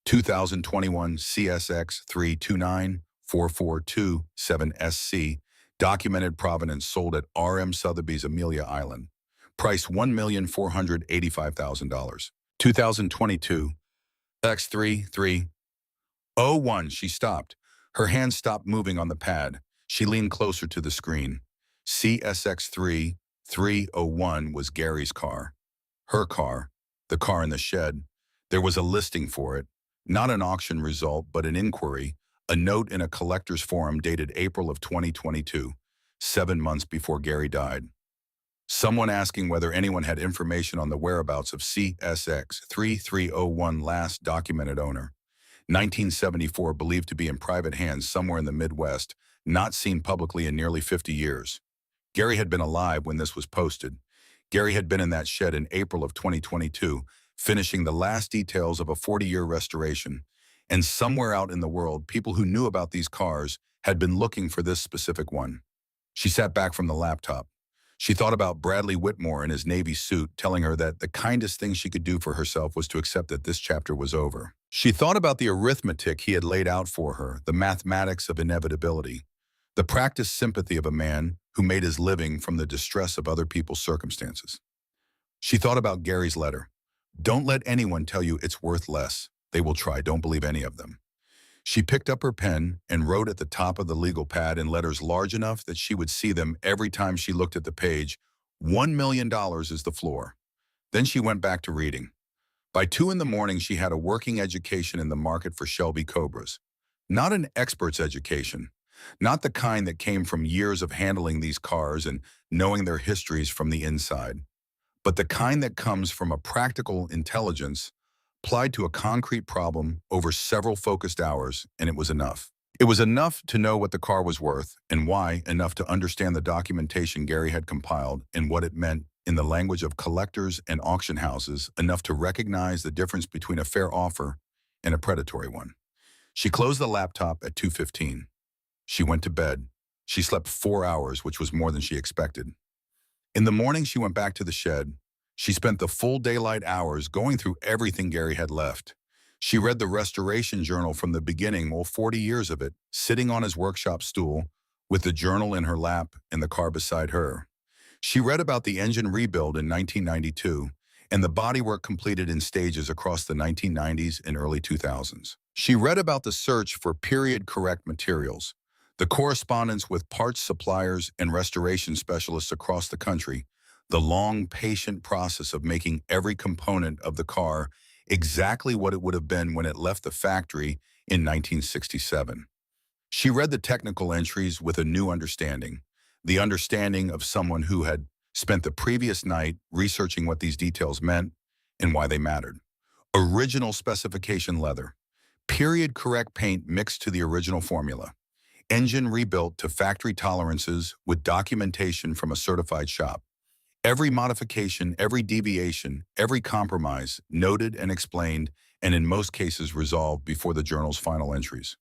A: 2021 CSX3 29442 7SC documented provenance sold at RM Sotheby's, Amelia Island. Price $1,485,000. 2022 X3 301. She stopped. Her hand stopped moving on the pad. She leaned closer to the screen. CSX3 301 was Gary's car. Her car. The car in the shed. There was a listing for it. Not an auction result, but an inquiry. A note in a collector's forum dated April of 2022, 7 months before Gary died. Someone asking whether anyone had information on the whereabouts of CSX 3301 last documented owner. 1974, believed to be in private hands somewhere in the Midwest, not seen publicly in nearly 50 years. Gary had been alive when this was posted. Gary had been in that shed in April of 2022, finishing the last details of a 40-year restoration. And somewhere out in the world, people who knew about these cars had been looking for this specific one. She sat back from the laptop. She thought about Bradley Whitmore in his Navy suit, telling her that the kindest thing she could do for herself was to accept that this chapter was over. She thought about the arithmetic he had laid out for her, the mathematics of inevitability, the practiced sympathy of a man who made his living from the distress of other people's circumstances. She thought about Gary's letter. Don't let anyone tell you it's worth less. They will try. Don't believe any of them. She picked up her pen and wrote at the top of the legal pad in letters large enough that she would see them every time she looked at the page, $1 million is the floor. Then she went back to reading. By 2 in the morning, she had a working education in the market for Shelby Cobras. Not an expert's education, not the kind that came from years of handling these cars and knowing their histories from the inside, but the kind that comes from a practical intelligence applied to a concrete problem over several focused hours, and it was enough. It was enough to know what the car was worth and why, enough to understand the documentation Gary had compiled and what it meant in the language of collectors and auction houses, enough to recognize the difference between a fair offer and a predatory one. She closed the laptop at 2:15. She went to bed. She slept 4 hours, which was more than she expected. In the morning, she went back to the shed. She spent the full daylight hours going through everything Gary had left. She read the restoration journal from the beginning, all 40 years of it, sitting on his workshop stool with the journal in her lap and the car beside her. She read about the engine rebuild in 1992 and the bodywork completed in stages across the 1990s and early 2000s. She read about the search for period-correct materials, the correspondence with parts suppliers and restoration specialists across the country, the long, patient process of making every component of the car exactly what it would have been when it left the factory in 1967. She read the technical entries with a new understanding, the understanding of someone who had spent the previous night researching what these details meant and why they mattered. Original specification leather, period-correct paint mixed to the original formula, engine rebuilt to factory tolerances with documentation from a certified shop. Every modification, every deviation, every compromise noted and explained, and in most cases resolved before the journal's final entries.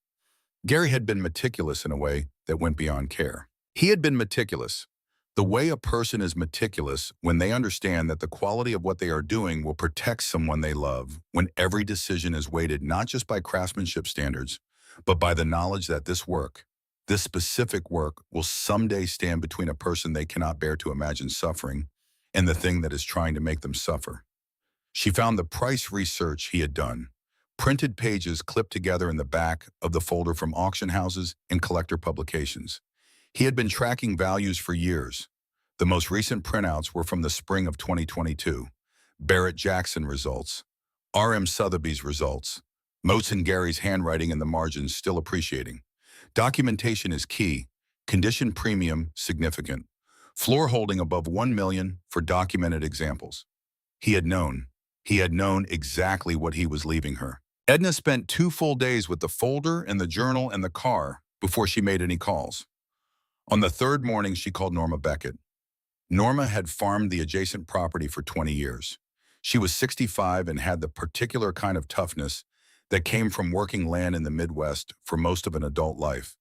A: Gary had been meticulous in a way that went beyond care. He had been meticulous. The way a person is meticulous when they understand that the quality of what they are doing will protect someone they love, when every decision is weighted not just by craftsmanship standards, but by the knowledge that this work, this specific work, will someday stand between a person they cannot bear to imagine suffering and the thing that is trying to make them suffer. She found the price research he had done, printed pages clipped together in the back of the folder from auction houses and collector publications. He had been tracking values for years. The most recent printouts were from the spring of 2022. Barrett Jackson results, R.M. Sotheby's results, Moats and Gary's handwriting in the margins still appreciating. Documentation is key, condition premium significant, floor holding above 1 million for documented examples. He had known exactly what he was leaving her. Edna spent 2 full days with the folder and the journal and the car before she made any calls. On the third morning, she called Norma Beckett. Norma had farmed the adjacent property for 20 years. She was 65 and had the particular kind of toughness that came from working land in the Midwest for most of an adult life.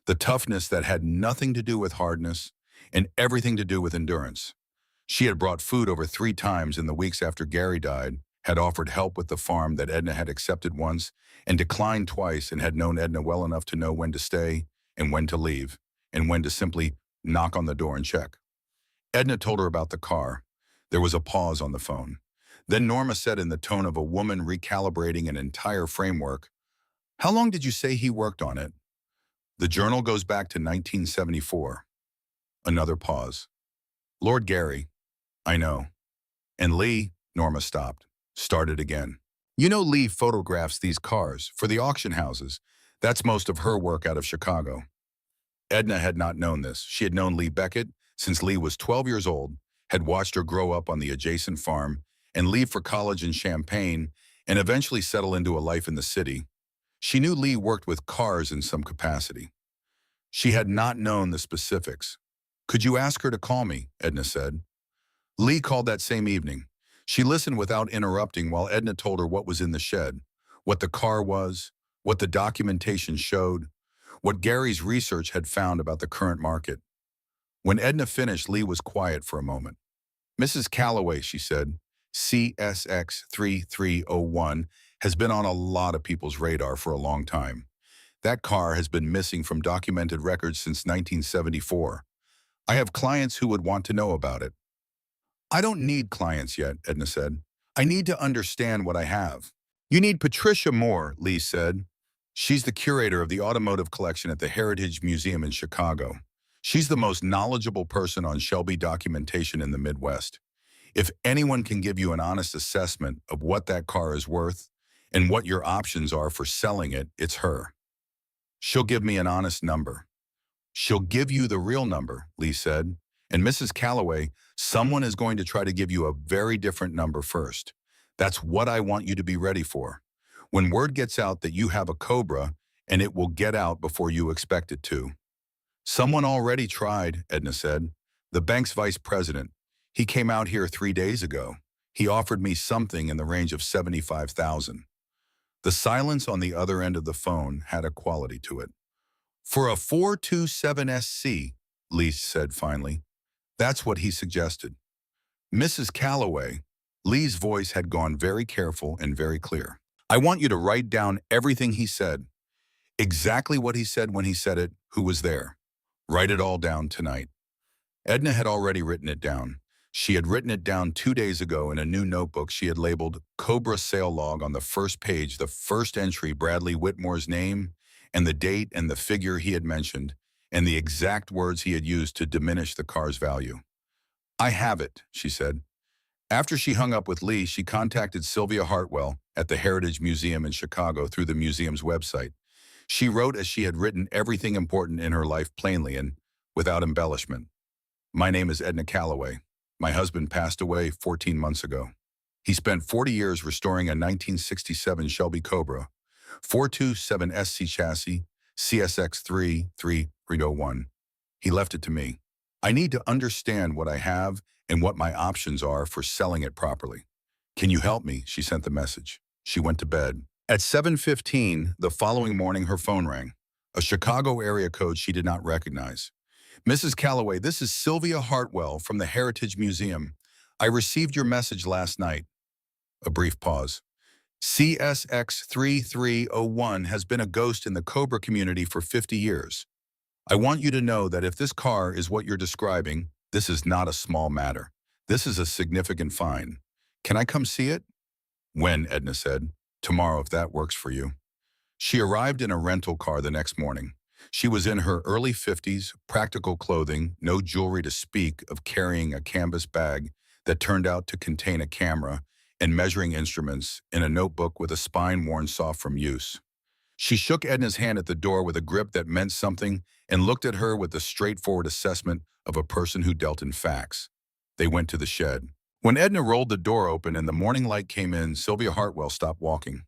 A: The toughness that had nothing to do with hardness and everything to do with endurance. She had brought food over 3 times in the weeks after Gary died, had offered help with the farm that Edna had accepted once and declined twice, and had known Edna well enough to know when to stay and when to leave, and when to simply knock on the door and check. Edna told her about the car. There was a pause on the phone. Then Norma said in the tone of a woman recalibrating an entire framework, "How long did you say he worked on it?" The journal goes back to 1974. Another pause. "Lord Gary." "I know." "And Lee," Norma stopped, started again. "You know Lee photographs these cars for the auction houses. That's most of her work out of Chicago." Edna had not known this. She had known Lee Beckett since Lee was 12 years old, had watched her grow up on the adjacent farm and leave for college in Champaign and eventually settle into a life in the city. She knew Lee worked with cars in some capacity. She had not known the specifics. "Could you ask her to call me?" Edna said. Lee called that same evening. She listened without interrupting while Edna told her what was in the shed, what the car was, what the documentation showed, what Gary's research had found about the current market. When Edna finished, Lee was quiet for a moment. "Mrs. Calloway," she said, "CSX 3301 has been on a lot of people's radar for a long time. That car has been missing from documented records since 1974. I have clients who would want to know about it." "I don't need clients yet," Edna said. "I need to understand what I have." "You need Patricia Moore," Lee said. "She's the curator of the automotive collection at the Heritage Museum in Chicago. She's the most knowledgeable person on Shelby documentation in the Midwest. If anyone can give you an honest assessment of what that car is worth and what your options are for selling it, it's her. She'll give me an honest number." "She'll give you the real number," Lee said. "And Mrs. Calloway, someone is going to try to give you a very different number first. That's what I want you to be ready for. When word gets out that you have a Cobra, and it will get out before you expect it to." "Someone already tried," Edna said. "The bank's vice president. He came out here 3 days ago. He offered me something in the range of 75,000. The silence on the other end of the phone had a quality to it. For a 427SC, Lee said finally. That's what he suggested. Mrs. Calloway, Lee's voice had gone very careful and very clear. I want you to write down everything he said. Exactly what he said when he said it, who was there. Write it all down tonight. Edna had already written it down. She had written it down 2 days ago in a new notebook she had labeled Cobra Sale Log. On the first page, the first entry, Bradley Whitmore's name and the date and the figure he had mentioned and the exact words he had used to diminish the car's value. I have it, she said. After she hung up with Lee, she contacted Sylvia Hartwell at the Heritage Museum in Chicago through the museum's website. She wrote as she had written everything important in her life plainly and without embellishment. My name is Edna Calloway. My husband passed away 14 months ago. He spent 40 years restoring a 1967 Shelby Cobra, 427SC chassis, CSX 3301. He left it to me. I need to understand what I have and what my options are for selling it properly. Can you help me? She sent the message. She went to bed. At 7:15 the following morning, her phone rang. A Chicago area code she did not recognize. Mrs. Calloway, this is Sylvia Hartwell from the Heritage Museum. I received your message last night. A brief pause. CSX 3301 has been a ghost in the Cobra community for 50 years. I want you to know that if this car is what you're describing, this is not a small matter. This is a significant find. Can I come see it? When, Edna said. Tomorrow, if that works for you. She arrived in a rental car the next morning. She was in her early 50s, practical clothing, no jewelry to speak of, carrying a canvas bag that turned out to contain a camera and measuring instruments in a notebook with a spine worn soft from use. She shook Edna's hand at the door with a grip that meant something and looked at her with the straightforward assessment of a person who dealt in facts. They went to the shed. When Edna rolled the door open and the morning light came in, Sylvia Hartwell stopped walking.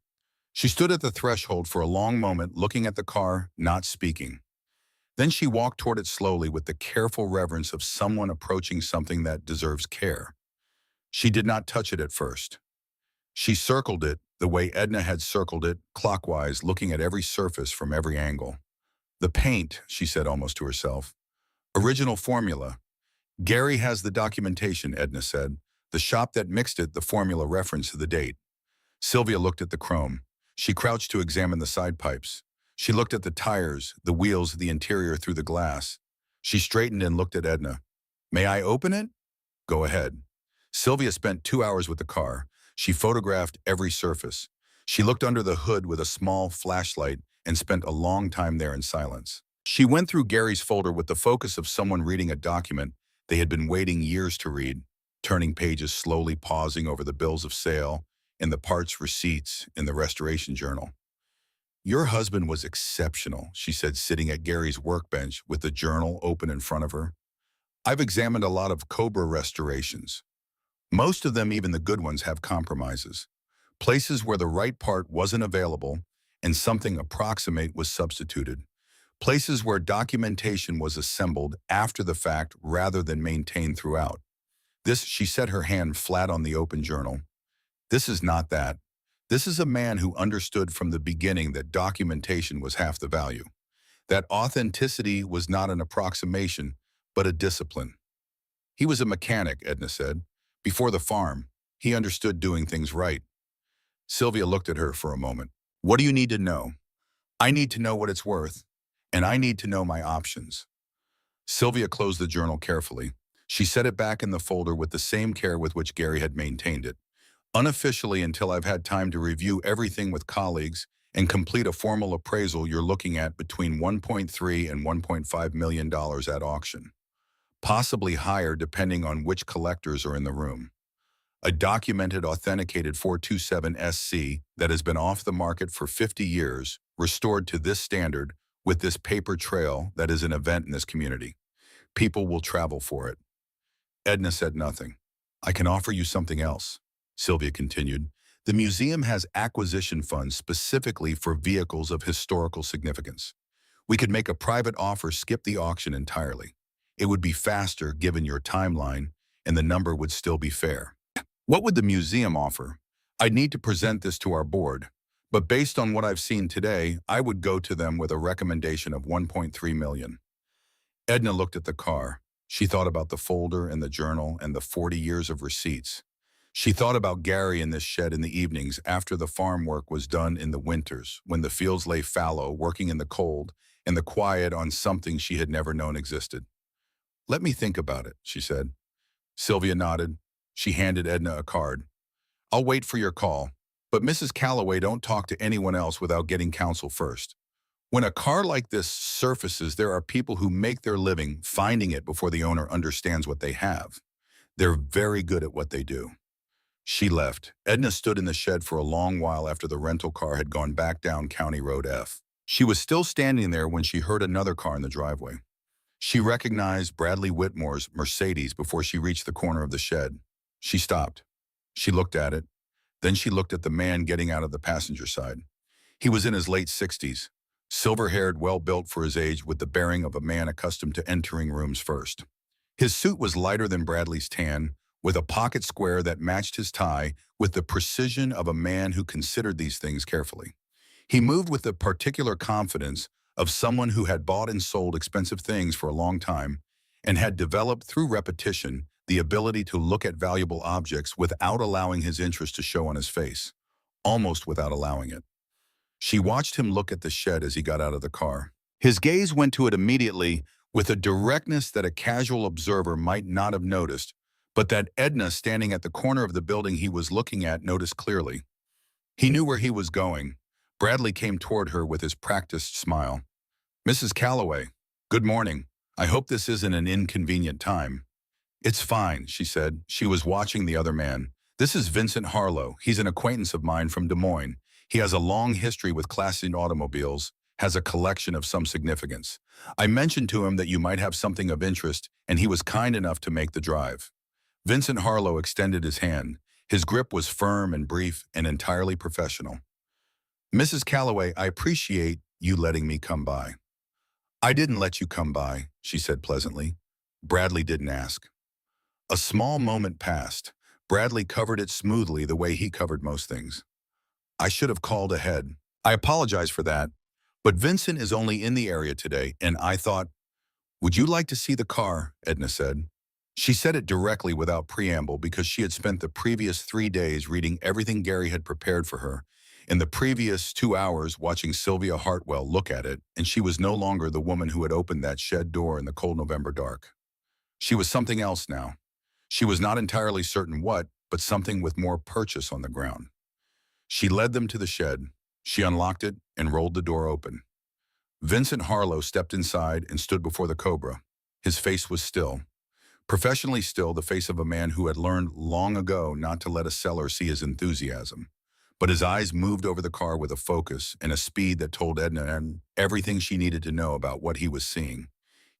A: She stood at the threshold for a long moment, looking at the car, not speaking. Then she walked toward it slowly with the careful reverence of someone approaching something that deserves care. She did not touch it at first. She circled it the way Edna had circled it, clockwise, looking at every surface from every angle. The paint, she said almost to herself. Original formula. Gary has the documentation, Edna said. The shop that mixed it, the formula reference to the date. Sylvia looked at the chrome. She crouched to examine the side pipes. She looked at the tires, the wheels, the interior through the glass. She straightened and looked at Edna. May I open it? Go ahead. Sylvia spent 2 hours with the car. She photographed every surface. She looked under the hood with a small flashlight and spent a long time there in silence. She went through Gary's folder with the focus of someone reading a document they had been waiting years to read, turning pages slowly, pausing over the bills of sale and the parts receipts in the restoration journal. Your husband was exceptional, she said, sitting at Gary's workbench with the journal open in front of her. I've examined a lot of Cobra restorations. Most of them, even the good ones, have compromises. Places where the right part wasn't available and something approximate was substituted. Places where documentation was assembled after the fact rather than maintained throughout. This, she set her hand flat on the open journal. This is not that. This is a man who understood from the beginning that documentation was half the value. That authenticity was not an approximation, but a discipline. He was a mechanic, Edna said. Before the farm, he understood doing things right. Sylvia looked at her for a moment. What do you need to know? I need to know what it's worth, and I need to know my options. Sylvia closed the journal carefully. She set it back in the folder with the same care with which Gary had maintained it. Unofficially, until I've had time to review everything with colleagues and complete a formal appraisal, you're looking at between $1.3 and $1.5 million at auction. Possibly higher depending on which collectors are in the room. A documented, authenticated 427SC that has been off the market for 50 years, restored to this standard with this paper trail that is an event in this community. People will travel for it. Edna said nothing. I can offer you something else, Sylvia continued. The museum has acquisition funds specifically for vehicles of historical significance. We could make a private offer, skip the auction entirely. It would be faster given your timeline, and the number would still be fair. What would the museum offer? I'd need to present this to our board, but based on what I've seen today, I would go to them with a recommendation of 1.3 million. Edna looked at the car. She thought about the folder and the journal and the 40 years of receipts. She thought about Gary in this shed in the evenings after the farm work was done in the winters, when the fields lay fallow, working in the cold, and the quiet on something she had never known existed. "Let me think about it," she said. Sylvia nodded. She handed Edna a card. "I'll wait for your call, but Mrs. Calloway, don't talk to anyone else without getting counsel first. When a car like this surfaces, there are people who make their living finding it before the owner understands what they have. They're very good at what they do." She left. Edna stood in the shed for a long while after the rental car had gone back down County Road F. She was still standing there when she heard another car in the driveway. She recognized Bradley Whitmore's Mercedes before she reached the corner of the shed. She stopped. She looked at it. Then she looked at the man getting out of the passenger side. He was in his late 60s, silver-haired, well-built for his age, with the bearing of a man accustomed to entering rooms first. His suit was lighter than Bradley's tan, with a pocket square that matched his tie with the precision of a man who considered these things carefully. He moved with the particular confidence of someone who had bought and sold expensive things for a long time and had developed through repetition the ability to look at valuable objects without allowing his interest to show on his face, almost without allowing it. She watched him look at the shed as he got out of the car. His gaze went to it immediately with a directness that a casual observer might not have noticed, but that Edna, standing at the corner of the building he was looking at, noticed clearly. He knew where he was going. Bradley came toward her with his practiced smile. "Mrs. Calloway, good morning. I hope this isn't an inconvenient time." "It's fine," she said. She was watching the other man. "This is Vincent Harlow. He's an acquaintance of mine from Des Moines. He has a long history with classic automobiles, has a collection of some significance. I mentioned to him that you might have something of interest, and he was kind enough to make the drive." Vincent Harlow extended his hand. His grip was firm and brief and entirely professional. "Mrs. Calloway, I appreciate you letting me come by." "I didn't let you come by," she said pleasantly. Bradley didn't ask. A small moment passed. Bradley covered it smoothly the way he covered most things. "I should have called ahead. I apologize for that. But Vincent is only in the area today, and I thought—" "Would you like to see the car?" Edna said. She said it directly without preamble because she had spent the previous 3 days reading everything Gary had prepared for her, in the previous 2 hours watching Sylvia Hartwell look at it, and she was no longer the woman who had opened that shed door in the cold November dark. She was something else now. She was not entirely certain what, but something with more purchase on the ground. She led them to the shed. She unlocked it and rolled the door open. Vincent Harlow stepped inside and stood before the Cobra. His face was still. Professionally still, the face of a man who had learned long ago not to let a seller see his enthusiasm. But his eyes moved over the car with a focus and a speed that told Edna everything she needed to know about what he was seeing.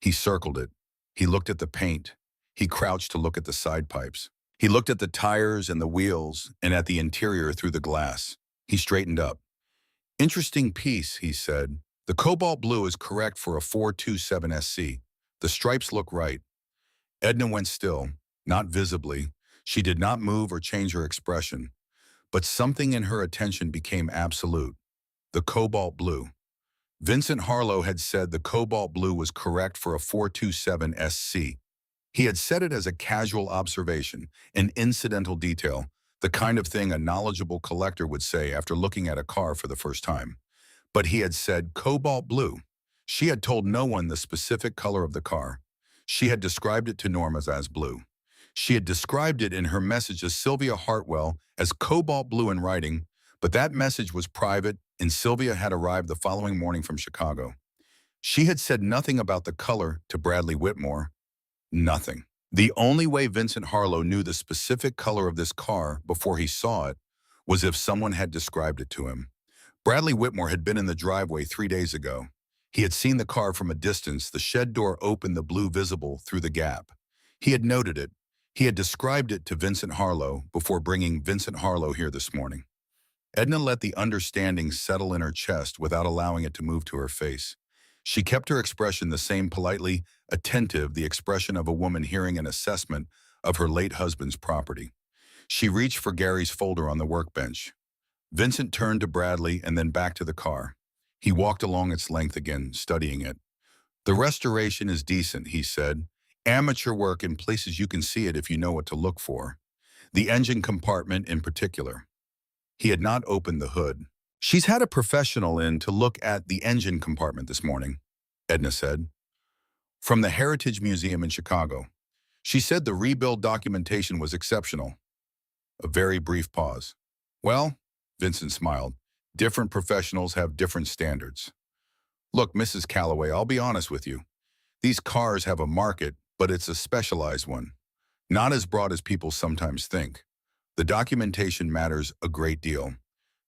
A: He circled it. He looked at the paint. He crouched to look at the side pipes. He looked at the tires and the wheels and at the interior through the glass. He straightened up. "Interesting piece," he said. "The cobalt blue is correct for a 427 SC. The stripes look right." Edna went still, not visibly. She did not move or change her expression. But something in her attention became absolute. The cobalt blue. Vincent Harlow had said the cobalt blue was correct for a 427 SC. He had said it as a casual observation, an incidental detail, the kind of thing a knowledgeable collector would say after looking at a car for the first time. But he had said cobalt blue. She had told no one the specific color of the car. She had described it to Norma as blue. She had described it in her message to Sylvia Hartwell as cobalt blue in writing, but that message was private, and Sylvia had arrived the following morning from Chicago. She had said nothing about the color to Bradley Whitmore. Nothing. The only way Vincent Harlow knew the specific color of this car before he saw it was if someone had described it to him. Bradley Whitmore had been in the driveway 3 days ago. He had seen the car from a distance, the shed door open, the blue visible through the gap. He had noted it. He had described it to Vincent Harlow before bringing Vincent Harlow here this morning. Edna let the understanding settle in her chest without allowing it to move to her face. She kept her expression the same, politely attentive, the expression of a woman hearing an assessment of her late husband's property. She reached for Gary's folder on the workbench. Vincent turned to Bradley and then back to the car. He walked along its length again, studying it. "The restoration is decent," he said. "Amateur work in places you can see it if you know what to look for. The engine compartment in particular." He had not opened the hood. "She's had a professional in to look at the engine compartment this morning," Edna said. "From the Heritage Museum in Chicago. She said the rebuild documentation was exceptional." A very brief pause. "Well," Vincent smiled, "different professionals have different standards. Look, Mrs. Calloway, I'll be honest with you. These cars have a market, but it's a specialized one. Not as broad as people sometimes think. The documentation matters a great deal.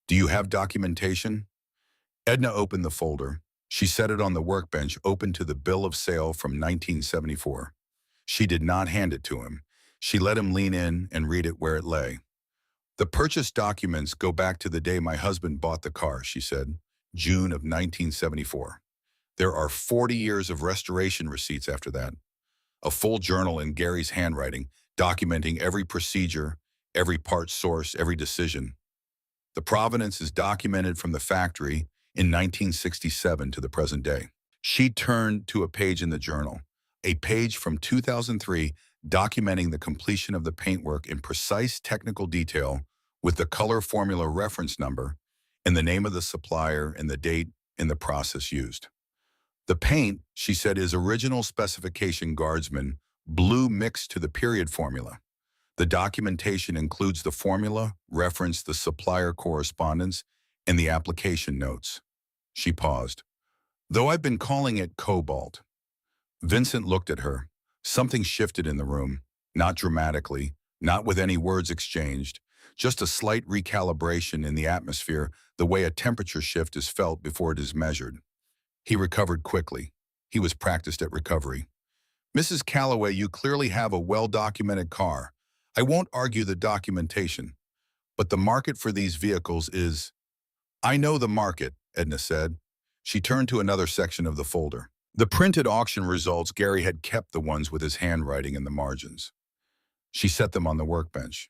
A: Do you have documentation?" Edna opened the folder. She set it on the workbench, open to the bill of sale from 1974. She did not hand it to him. She let him lean in and read it where it lay. "The purchase documents go back to the day my husband bought the car," she said, "June of 1974. There are 40 years of restoration receipts after that. A full journal in Gary's handwriting, documenting every procedure, every part source, every decision. The provenance is documented from the factory in 1967 to the present day." She turned to a page in the journal, a page from 2003 documenting the completion of the paintwork in precise technical detail with the color formula reference number and the name of the supplier and the date and the process used. "The paint," she said, "is original specification Guardsman, blue mixed to the period formula. The documentation includes the formula, reference, the supplier correspondence, and the application notes." She paused. "Though I've been calling it cobalt." Vincent looked at her. Something shifted in the room, not dramatically, not with any words exchanged, just a slight recalibration in the atmosphere, the way a temperature shift is felt before it is measured. He recovered quickly. He was practiced at recovery. "Mrs. Calloway, you clearly have a well-documented car. I won't argue the documentation, but the market for these vehicles is—" "I know the market," Edna said. She turned to another section of the folder. The printed auction results. Gary had kept the ones with his handwriting in the margins. She set them on the workbench.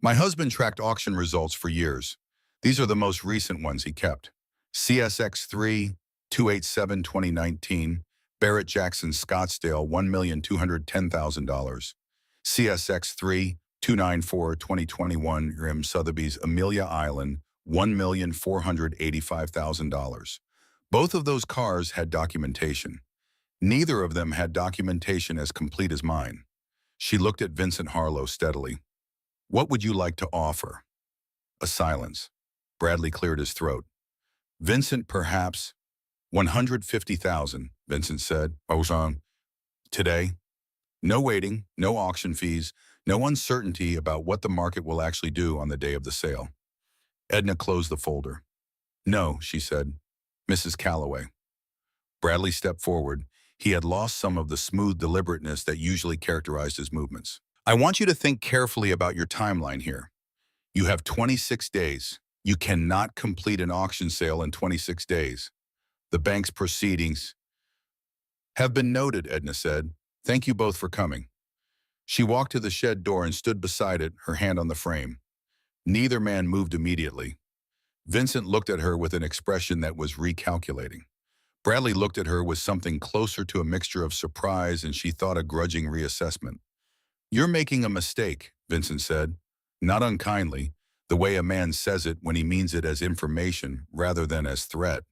A: "My husband tracked auction results for years. These are the most recent ones he kept. CSX3, 287, 2019, Barrett Jackson Scottsdale, $1,210,000. CSX3, 294, 2021, Grim Sotheby's Amelia Island, $1,485,000. Both of those cars had documentation. Neither of them had documentation as complete as mine." She looked at Vincent Harlow steadily. "What would you like to offer?" A silence. Bradley cleared his throat. "Vincent, perhaps 150,000, Vincent said. "I was on today. No waiting, no auction fees, no uncertainty about what the market will actually do on the day of the sale." Edna closed the folder. "No," she said. "Mrs. Calloway." Bradley stepped forward. He had lost some of the smooth deliberateness that usually characterized his movements. "I want you to think carefully about your timeline here. You have 26 days. You cannot complete an auction sale in 26 days. The bank's proceedings have been noted," Edna said. "Thank you both for coming." She walked to the shed door and stood beside it, her hand on the frame. Neither man moved immediately. Vincent looked at her with an expression that was recalculating. Bradley looked at her with something closer to a mixture of surprise and she thought a grudging reassessment. "You're making a mistake," Vincent said, not unkindly, the way a man says it when he means it as information rather than as threat.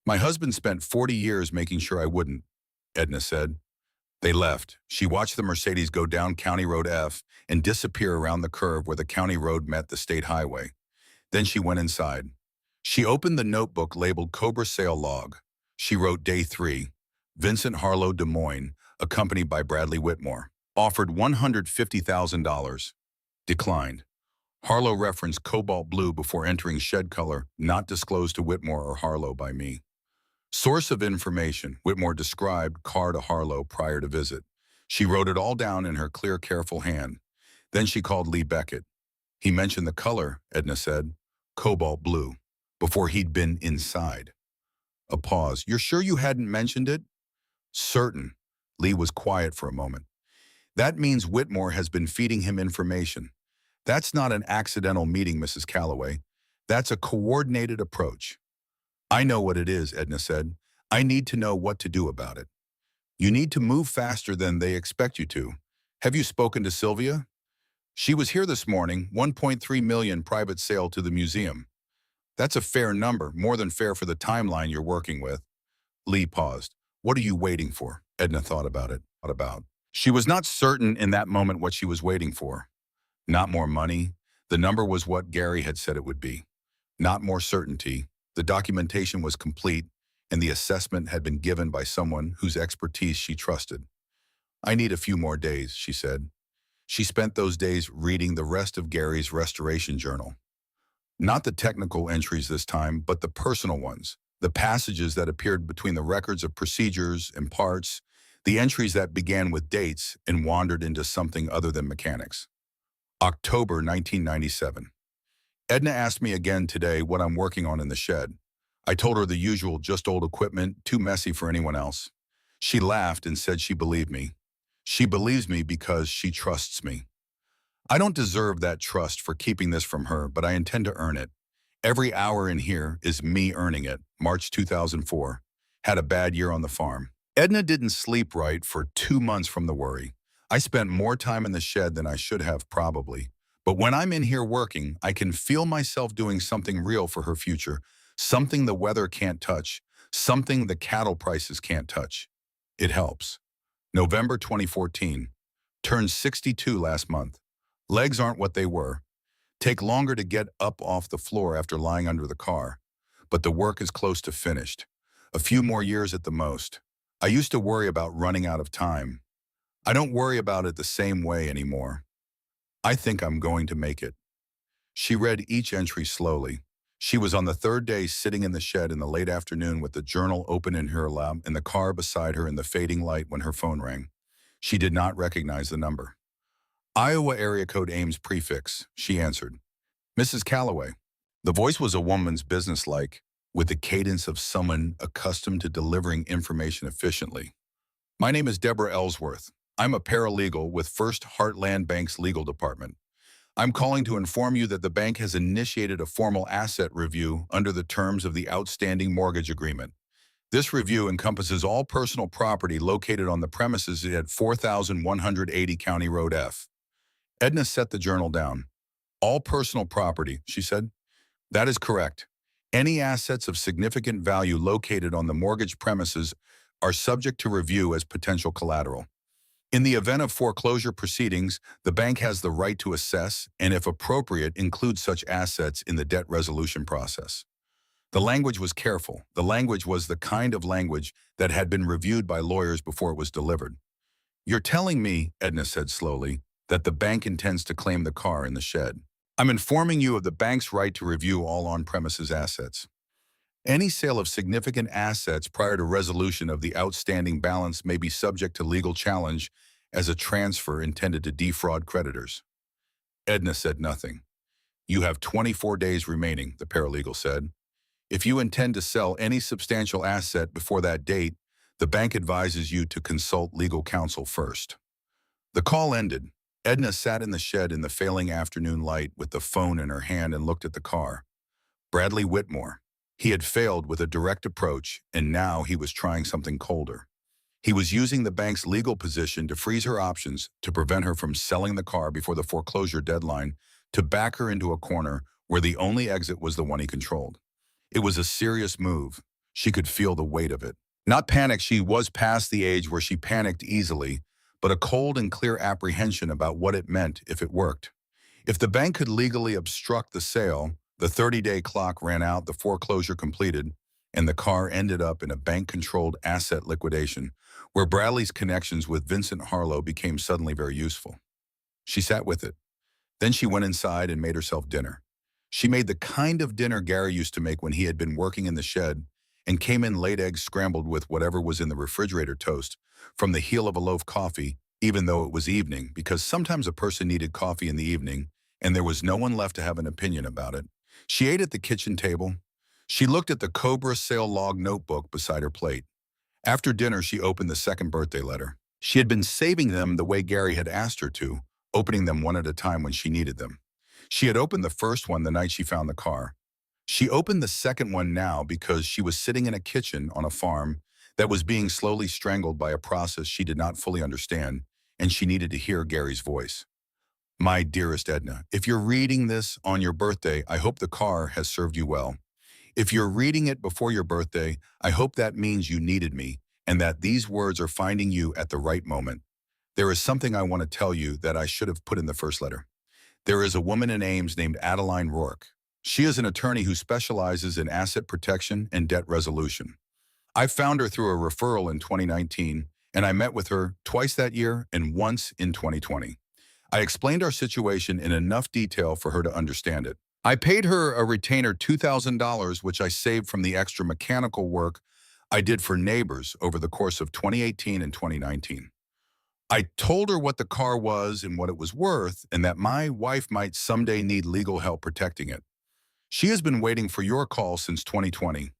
A: "My husband spent 40 years making sure I wouldn't," Edna said. They left. She watched the Mercedes go down County Road F and disappear around the curve where the county road met the state highway. Then she went inside. She opened the notebook labeled Cobra Sale Log. She wrote Day 3, Vincent Harlow, Des Moines, accompanied by Bradley Whitmore. Offered $150,000. Declined. Harlow referenced cobalt blue before entering shed color, not disclosed to Whitmore or Harlow by me. Source of information, Whitmore described car to Harlow prior to visit. She wrote it all down in her clear, careful hand. Then she called Lee Beckett. He mentioned the color, Edna said, cobalt blue, before he'd been inside. A pause. "You're sure you hadn't mentioned it?" "Certain." Lee was quiet for a moment. That means Whitmore has been feeding him information. That's not an accidental meeting, Mrs. Calloway. That's a coordinated approach. I know what it is, Edna said. I need to know what to do about it. You need to move faster than they expect you to. Have you spoken to Sylvia? She was here this morning, 1.3 million private sale to the museum. That's a fair number, more than fair for the timeline you're working with. Lee paused. What are you waiting for? Edna thought about it. She was not certain in that moment what she was waiting for. Not more money. The number was what Gary had said it would be. Not more certainty. The documentation was complete, and the assessment had been given by someone whose expertise she trusted. I need a few more days, she said. She spent those days reading the rest of Gary's restoration journal. Not the technical entries this time, but the personal ones. The passages that appeared between the records of procedures and parts, the entries that began with dates and wandered into something other than mechanics. October 1997. Edna asked me again today what I'm working on in the shed. I told her the usual, just old equipment, too messy for anyone else. She laughed and said she believed me. She believes me because she trusts me. I don't deserve that trust for keeping this from her, but I intend to earn it. Every hour in here is me earning it. March 2004. Had a bad year on the farm. Edna didn't sleep right for 2 months from the worry. I spent more time in the shed than I should have probably. But when I'm in here working, I can feel myself doing something real for her future, something the weather can't touch, something the cattle prices can't touch. It helps. November 2014. Turned 62 last month. Legs aren't what they were. Take longer to get up off the floor after lying under the car. But the work is close to finished. A few more years at the most. I used to worry about running out of time. I don't worry about it the same way anymore. I think I'm going to make it. She read each entry slowly. She was on the third day sitting in the shed in the late afternoon with the journal open in her lap in the car beside her in the fading light when her phone rang. She did not recognize the number. Iowa area code Ames prefix, she answered. Mrs. Calloway. The voice was a woman's businesslike, with the cadence of someone accustomed to delivering information efficiently. My name is Deborah Ellsworth. I'm a paralegal with First Heartland Bank's legal department. I'm calling to inform you that the bank has initiated a formal asset review under the terms of the outstanding mortgage agreement. This review encompasses all personal property located on the premises at 4180 County Road F. Edna set the journal down. All personal property, she said. That is correct. Any assets of significant value located on the mortgage premises are subject to review as potential collateral. In the event of foreclosure proceedings, the bank has the right to assess and, if appropriate, include such assets in the debt resolution process. The language was careful. The language was the kind of language that had been reviewed by lawyers before it was delivered. You're telling me, Edna said slowly, that the bank intends to claim the car in the shed. I'm informing you of the bank's right to review all on-premises assets. Any sale of significant assets prior to resolution of the outstanding balance may be subject to legal challenge as a transfer intended to defraud creditors. Edna said nothing. You have 24 days remaining, the paralegal said. If you intend to sell any substantial asset before that date, the bank advises you to consult legal counsel first. The call ended. Edna sat in the shed in the failing afternoon light with the phone in her hand and looked at the car. Bradley Whitmore. He had failed with a direct approach, and now he was trying something colder. He was using the bank's legal position to freeze her options, to prevent her from selling the car before the foreclosure deadline, to back her into a corner where the only exit was the one he controlled. It was a serious move. She could feel the weight of it. Not panic, she was past the age where she panicked easily, but a cold and clear apprehension about what it meant if it worked. If the bank could legally obstruct the sale, the 30-day clock ran out, the foreclosure completed, and the car ended up in a bank-controlled asset liquidation, where Bradley's connections with Vincent Harlow became suddenly very useful. She sat with it. Then she went inside and made herself dinner. She made the kind of dinner Gary used to make when he had been working in the shed, and came in laid eggs scrambled with whatever was in the refrigerator toast, from the heel of a loaf coffee, even though it was evening, because sometimes a person needed coffee in the evening, and there was no one left to have an opinion about it. She ate at the kitchen table. She looked at the Cobra sale log notebook beside her plate. After dinner, she opened the second birthday letter. She had been saving them the way Gary had asked her to, opening them one at a time when she needed them. She had opened the first one the night she found the car. She opened the second one now because she was sitting in a kitchen on a farm that was being slowly strangled by a process she did not fully understand, and she needed to hear Gary's voice. My dearest Edna, if you're reading this on your birthday, I hope the car has served you well. If you're reading it before your birthday, I hope that means you needed me and that these words are finding you at the right moment. There is something I want to tell you that I should have put in the first letter. There is a woman in Ames named Adeline Rourke. She is an attorney who specializes in asset protection and debt resolution. I found her through a referral in 2019, and I met with her twice that year and once in 2020. I explained our situation in enough detail for her to understand it. I paid her a retainer $2,000, which I saved from the extra mechanical work I did for neighbors over the course of 2018 and 2019. I told her what the car was and what it was worth, and that my wife might someday need legal help protecting it. She has been waiting for your call since 2020.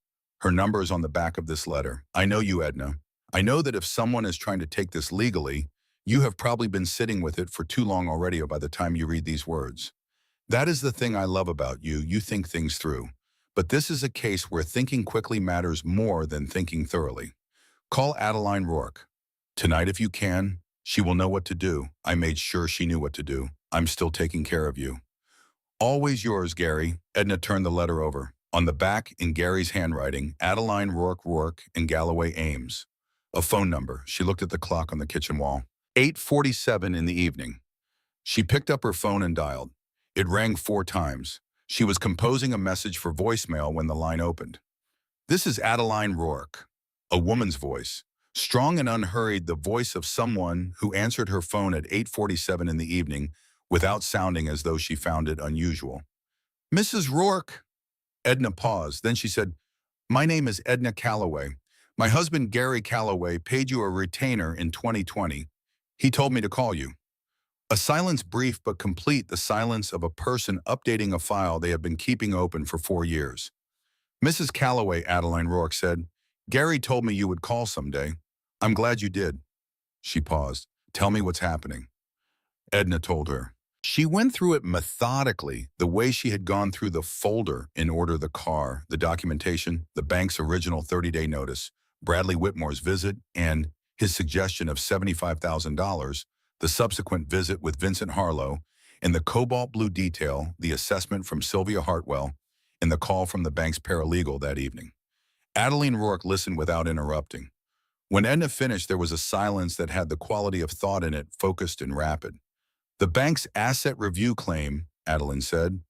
A: Her number is on the back of this letter. I know you, Edna. I know that if someone is trying to take this legally, you have probably been sitting with it for too long already by the time you read these words. That is the thing I love about you. You think things through. But this is a case where thinking quickly matters more than thinking thoroughly. Call Adeline Rourke. Tonight if you can. She will know what to do. I made sure she knew what to do. I'm still taking care of you. Always yours, Gary. Edna turned the letter over. On the back, in Gary's handwriting, Adeline Rourke in Galloway, Ames. A phone number. She looked at the clock on the kitchen wall. 8:47 in the evening. She picked up her phone and dialed. It rang 4 times. She was composing a message for voicemail when the line opened. This is Adeline Rourke. A woman's voice. Strong and unhurried, the voice of someone who answered her phone at 8:47 in the evening without sounding as though she found it unusual. Mrs. Rourke. Edna paused. Then she said, my name is Edna Calloway. My husband, Gary Calloway, paid you a retainer in 2020. He told me to call you. A silence brief but complete, the silence of a person updating a file they have been keeping open for 4 years. Mrs. Calloway, Adeline Rourke said, Gary told me you would call someday. I'm glad you did. She paused. Tell me what's happening. Edna told her. She went through it methodically, the way she had gone through the folder in order the car, the documentation, the bank's original 30-day notice, Bradley Whitmore's visit, and his suggestion of $75,000, the subsequent visit with Vincent Harlow, and the cobalt blue detail, the assessment from Sylvia Hartwell, and the call from the bank's paralegal that evening. Adeline Rourke listened without interrupting. When Edna finished, there was a silence that had the quality of thought in it, focused and rapid. The bank's asset review claim, Adeline said.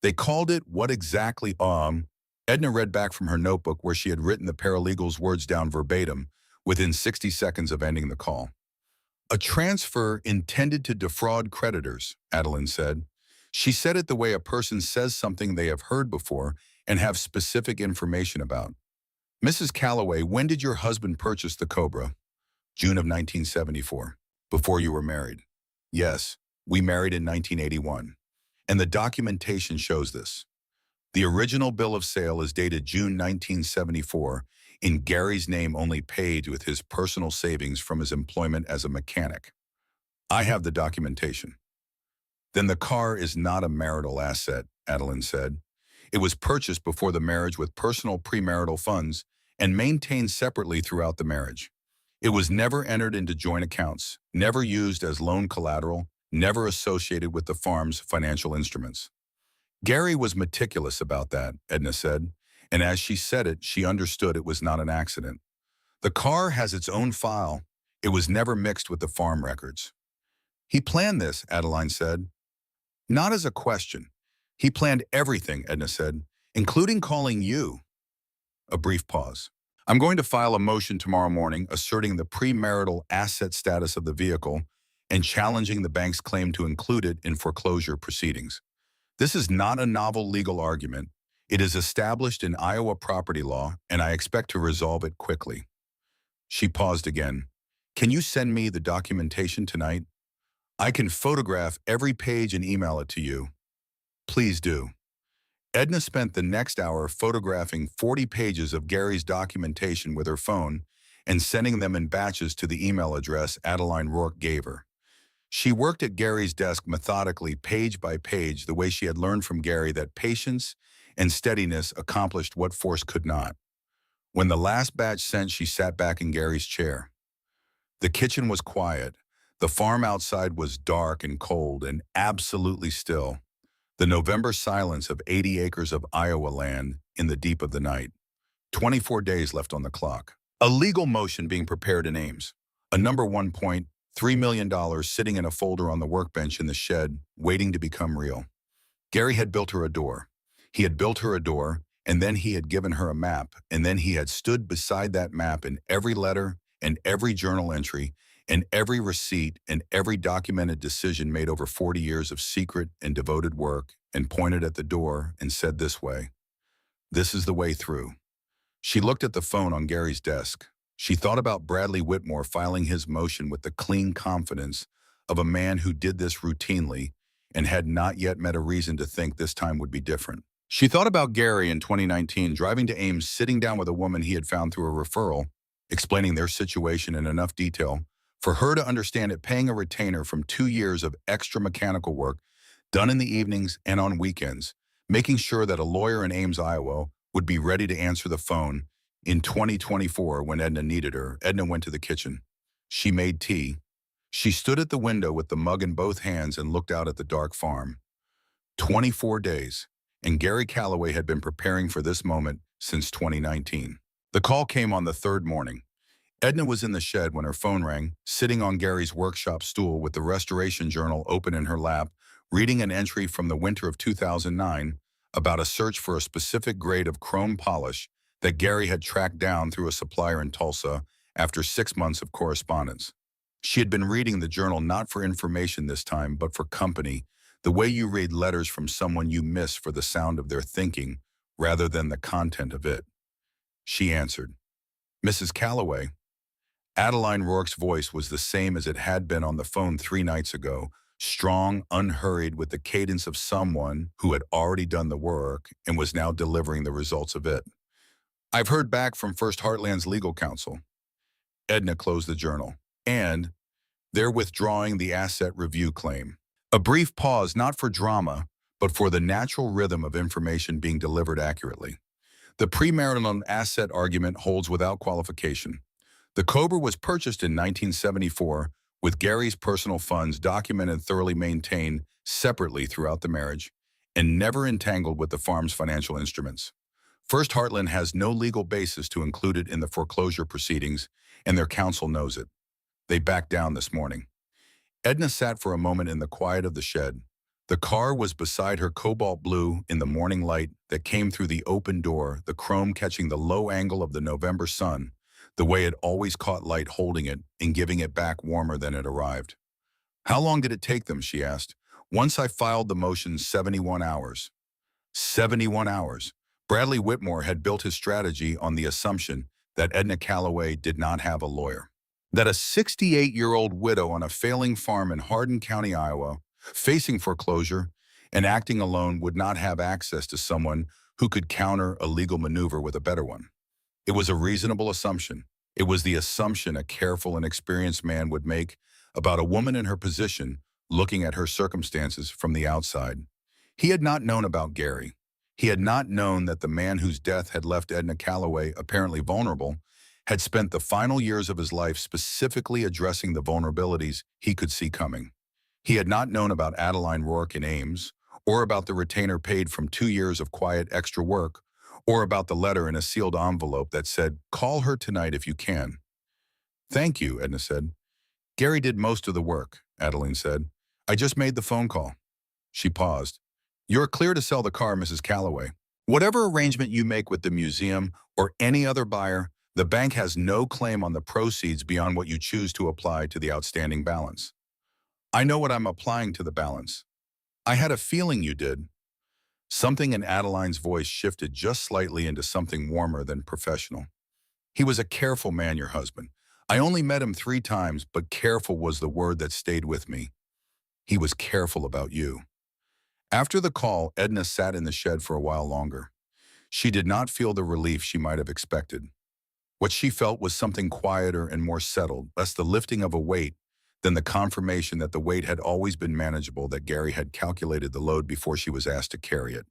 A: They called it what exactly? Edna read back from her notebook where she had written the paralegal's words down verbatim within 60 seconds of ending the call. A transfer intended to defraud creditors, Adeline said. She said it the way a person says something they have heard before and have specific information about. Mrs. Calloway, when did your husband purchase the Cobra? June of 1974, before you were married. Yes, we married in 1981, and the documentation shows this. The original bill of sale is dated June 1974, in Gary's name only paid with his personal savings from his employment as a mechanic. I have the documentation. Then the car is not a marital asset, Adeline said. It was purchased before the marriage with personal premarital funds and maintained separately throughout the marriage. It was never entered into joint accounts, never used as loan collateral, never associated with the farm's financial instruments. Gary was meticulous about that, Edna said, and as she said it, she understood it was not an accident. The car has its own file. It was never mixed with the farm records. He planned this, Adeline said. Not as a question. He planned everything, Edna said, including calling you. A brief pause. I'm going to file a motion tomorrow morning asserting the premarital asset status of the vehicle and challenging the bank's claim to include it in foreclosure proceedings. This is not a novel legal argument. It is established in Iowa property law, and I expect to resolve it quickly. She paused again. Can you send me the documentation tonight? I can photograph every page and email it to you. Please do. Edna spent the next hour photographing 40 pages of Gary's documentation with her phone and sending them in batches to the email address Adeline Rourke gave her. She worked at Gary's desk methodically, page by page, the way she had learned from Gary that patience and steadiness accomplished what force could not. When the last batch sent, she sat back in Gary's chair. The kitchen was quiet. The farm outside was dark and cold and absolutely still. The November silence of 80 acres of Iowa land in the deep of the night. 24 days left on the clock. A legal motion being prepared in Ames. A number $1.3 million sitting in a folder on the workbench in the shed, waiting to become real. Gary had built her a door. He had built her a door, and then he had given her a map, and then he had stood beside that map in every letter and every journal entry and every receipt and every documented decision made over 40 years of secret and devoted work, and pointed at the door and said this way, "This is the way through." She looked at the phone on Gary's desk. She thought about Bradley Whitmore filing his motion with the clean confidence of a man who did this routinely and had not yet met a reason to think this time would be different. She thought about Gary in 2019 driving to Ames, sitting down with a woman he had found through a referral, explaining their situation in enough detail for her to understand it, paying a retainer from 2 years of extra mechanical work done in the evenings and on weekends, making sure that a lawyer in Ames, Iowa would be ready to answer the phone in 2024 when Edna needed her. Edna went to the kitchen. She made tea. She stood at the window with the mug in both hands and looked out at the dark farm. 24 days, and Gary Calloway had been preparing for this moment since 2019. The call came on the third morning. Edna was in the shed when her phone rang, sitting on Gary's workshop stool with the Restoration Journal open in her lap, reading an entry from the winter of 2009 about a search for a specific grade of chrome polish that Gary had tracked down through a supplier in Tulsa after 6 months of correspondence. She had been reading the journal not for information this time, but for company, the way you read letters from someone you miss for the sound of their thinking rather than the content of it. She answered, "Mrs. Calloway." Adeline Rourke's voice was the same as it had been on the phone 3 nights ago, strong, unhurried, with the cadence of someone who had already done the work and was now delivering the results of it. "I've heard back from First Heartland's legal counsel." Edna closed the journal. "And they're withdrawing the asset review claim." A brief pause, not for drama, but for the natural rhythm of information being delivered accurately. "The premarital asset argument holds without qualification. The Cobra was purchased in 1974 with Gary's personal funds documented, thoroughly maintained separately throughout the marriage, and never entangled with the farm's financial instruments. First Heartland has no legal basis to include it in the foreclosure proceedings, and their counsel knows it. They backed down this morning." Edna sat for a moment in the quiet of the shed. The car was beside her, cobalt blue in the morning light that came through the open door, the chrome catching the low angle of the November sun, the way it always caught light, holding it and giving it back warmer than it arrived. "How long did it take them?" she asked. "Once I filed the motion, 71 hours. 71 hours. Bradley Whitmore had built his strategy on the assumption that Edna Calloway did not have a lawyer. That a 68-year-old widow on a failing farm in Hardin County, Iowa, facing foreclosure and acting alone, would not have access to someone who could counter a legal maneuver with a better one. It was a reasonable assumption. It was the assumption a careful and experienced man would make about a woman in her position, looking at her circumstances from the outside. He had not known about Gary. He had not known that the man whose death had left Edna Calloway apparently vulnerable had spent the final years of his life specifically addressing the vulnerabilities he could see coming. He had not known about Adeline Rourke in Ames, or about the retainer paid from 2 years of quiet extra work, or about the letter in a sealed envelope that said, "Call her tonight if you can." "Thank you," Edna said. "Gary did most of the work," Adeline said. "I just made the phone call." She paused. "You're clear to sell the car, Mrs. Calloway. Whatever arrangement you make with the museum or any other buyer, the bank has no claim on the proceeds beyond what you choose to apply to the outstanding balance." "I know what I'm applying to the balance." "I had a feeling you did." Something in Adeline's voice shifted just slightly into something warmer than professional. "He was a careful man, your husband. I only met him 3 times, but careful was the word that stayed with me. He was careful about you." After the call, Edna sat in the shed for a while longer. She did not feel the relief she might have expected. What she felt was something quieter and more settled, less the lifting of a weight than the confirmation that the weight had always been manageable, that Gary had calculated the load before she was asked to carry it.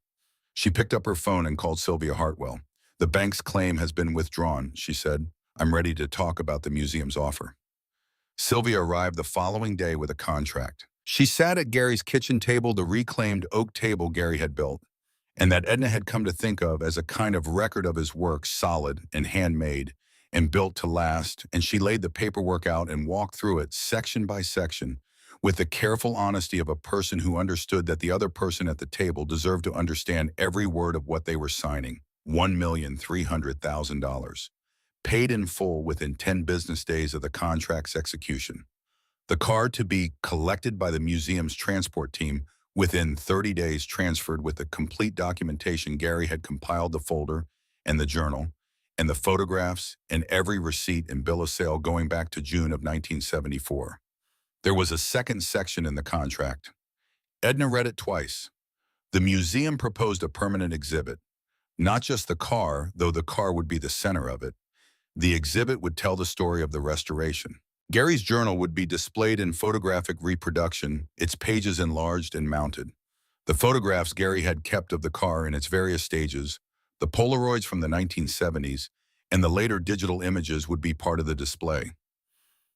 A: She picked up her phone and called Sylvia Hartwell. "The bank's claim has been withdrawn," she said. "I'm ready to talk about the museum's offer." Sylvia arrived the following day with a contract. She sat at Gary's kitchen table, the reclaimed oak table Gary had built, and that Edna had come to think of as a kind of record of his work, solid and handmade and built to last. And she laid the paperwork out and walked through it section by section with the careful honesty of a person who understood that the other person at the table deserved to understand every word of what they were signing. $1,300,000, paid in full within 10 business days of the contract's execution. The car to be collected by the museum's transport team within 30 days, transferred with the complete documentation. Gary had compiled the folder and the journal and the photographs and every receipt and bill of sale going back to June of 1974. There was a second section in the contract. Edna read it twice. The museum proposed a permanent exhibit, not just the car, though the car would be the center of it. The exhibit would tell the story of the restoration. Gary's journal would be displayed in photographic reproduction, its pages enlarged and mounted. The photographs Gary had kept of the car in its various stages, the Polaroids from the 1970s, and the later digital images would be part of the display.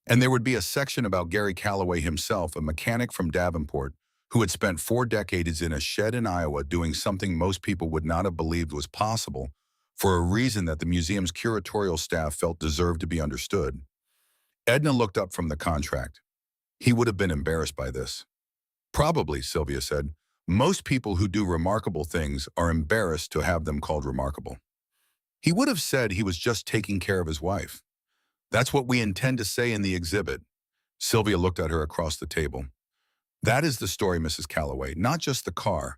A: And there would be a section about Gary Calloway himself, a mechanic from Davenport, who had spent 4 decades in a shed in Iowa doing something most people would not have believed was possible, for a reason that the museum's curatorial staff felt deserved to be understood. Edna looked up from the contract. "He would have been embarrassed by this." "Probably," Sylvia said. "Most people who do remarkable things are embarrassed to have them called remarkable." "He would have said he was just taking care of his wife." "That's what we intend to say in the exhibit." Sylvia looked at her across the table. "That is the story, Mrs. Calloway, not just the car.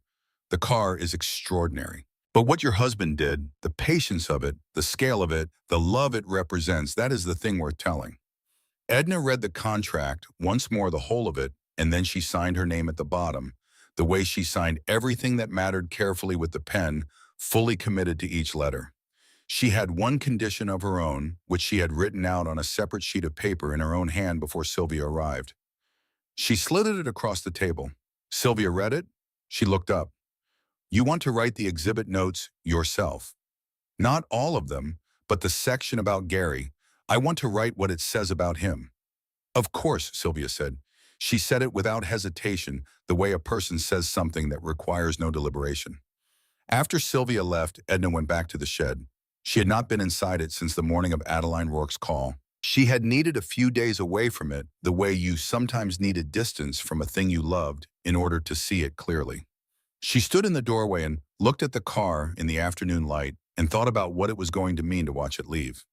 A: The car is extraordinary. But what your husband did, the patience of it, the scale of it, the love it represents, that is the thing worth telling." Edna read the contract, once more the whole of it, and then she signed her name at the bottom, the way she signed everything that mattered, carefully with the pen, fully committed to each letter. She had one condition of her own, which she had written out on a separate sheet of paper in her own hand before Sylvia arrived. She slid it across the table. Sylvia read it. She looked up. "You want to write the exhibit notes yourself. Not all of them, but the section about Gary. I want to write what it says about him." "Of course," Sylvia said. She said it without hesitation, the way a person says something that requires no deliberation. After Sylvia left, Edna went back to the shed. She had not been inside it since the morning of Adeline Rourke's call. She had needed a few days away from it, the way you sometimes needed distance from a thing you loved in order to see it clearly. She stood in the doorway and looked at the car in the afternoon light and thought about what it was going to mean to watch it leave.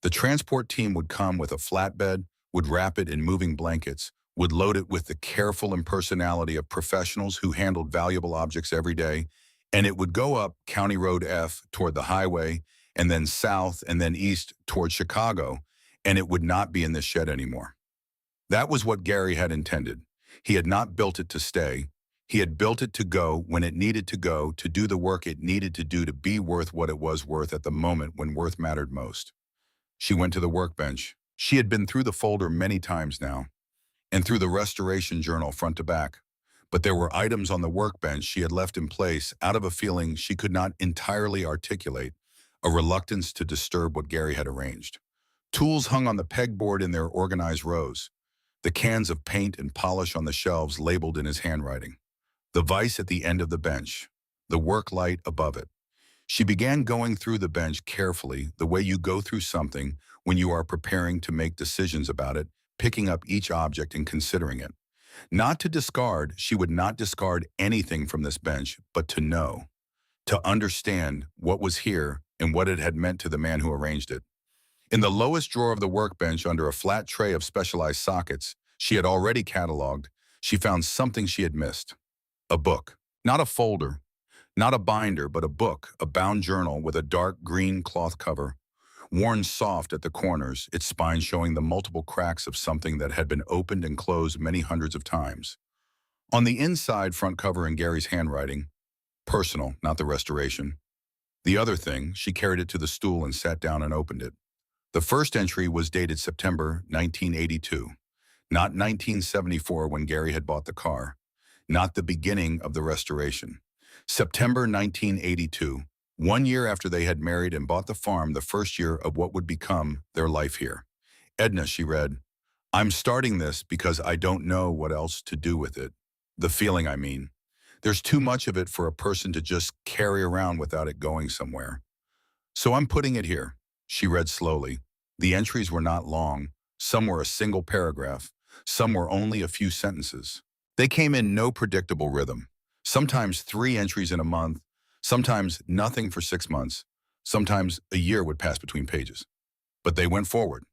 A: The transport team would come with a flatbed, would wrap it in moving blankets, would load it with the careful impersonality of professionals who handled valuable objects every day, and it would go up County Road F toward the highway, and then south and then east toward Chicago, and it would not be in this shed anymore. That was what Gary had intended. He had not built it to stay. He had built it to go when it needed to go, to do the work it needed to do, to be worth what it was worth at the moment when worth mattered most. She went to the workbench. She had been through the folder many times now, and through the restoration journal front to back. But there were items on the workbench she had left in place out of a feeling she could not entirely articulate, a reluctance to disturb what Gary had arranged. Tools hung on the pegboard in their organized rows, the cans of paint and polish on the shelves labeled in his handwriting, the vise at the end of the bench, the work light above it. She began going through the bench carefully, the way you go through something when you are preparing to make decisions about it, picking up each object and considering it. Not to discard, she would not discard anything from this bench, but to know, to understand what was here and what it had meant to the man who arranged it. In the lowest drawer of the workbench, under a flat tray of specialized sockets she had already cataloged, she found something she had missed. A book. Not a folder, not a binder, but a book, a bound journal with a dark green cloth cover, worn soft at the corners, its spine showing the multiple cracks of something that had been opened and closed many hundreds of times. On the inside front cover in Gary's handwriting, personal, not the restoration. The other thing, she carried it to the stool and sat down and opened it. The first entry was dated September 1982, not 1974 when Gary had bought the car, not the beginning of the restoration. September 1982, 1 year after they had married and bought the farm, the first year of what would become their life here. Edna, she read, I'm starting this because I don't know what else to do with it. The feeling, I mean. There's too much of it for a person to just carry around without it going somewhere. So I'm putting it here, she read slowly. The entries were not long. Some were a single paragraph. Some were only a few sentences. They came in no predictable rhythm. Sometimes 3 entries in a month, sometimes nothing for 6 months, sometimes a year would pass between pages. But they went forward.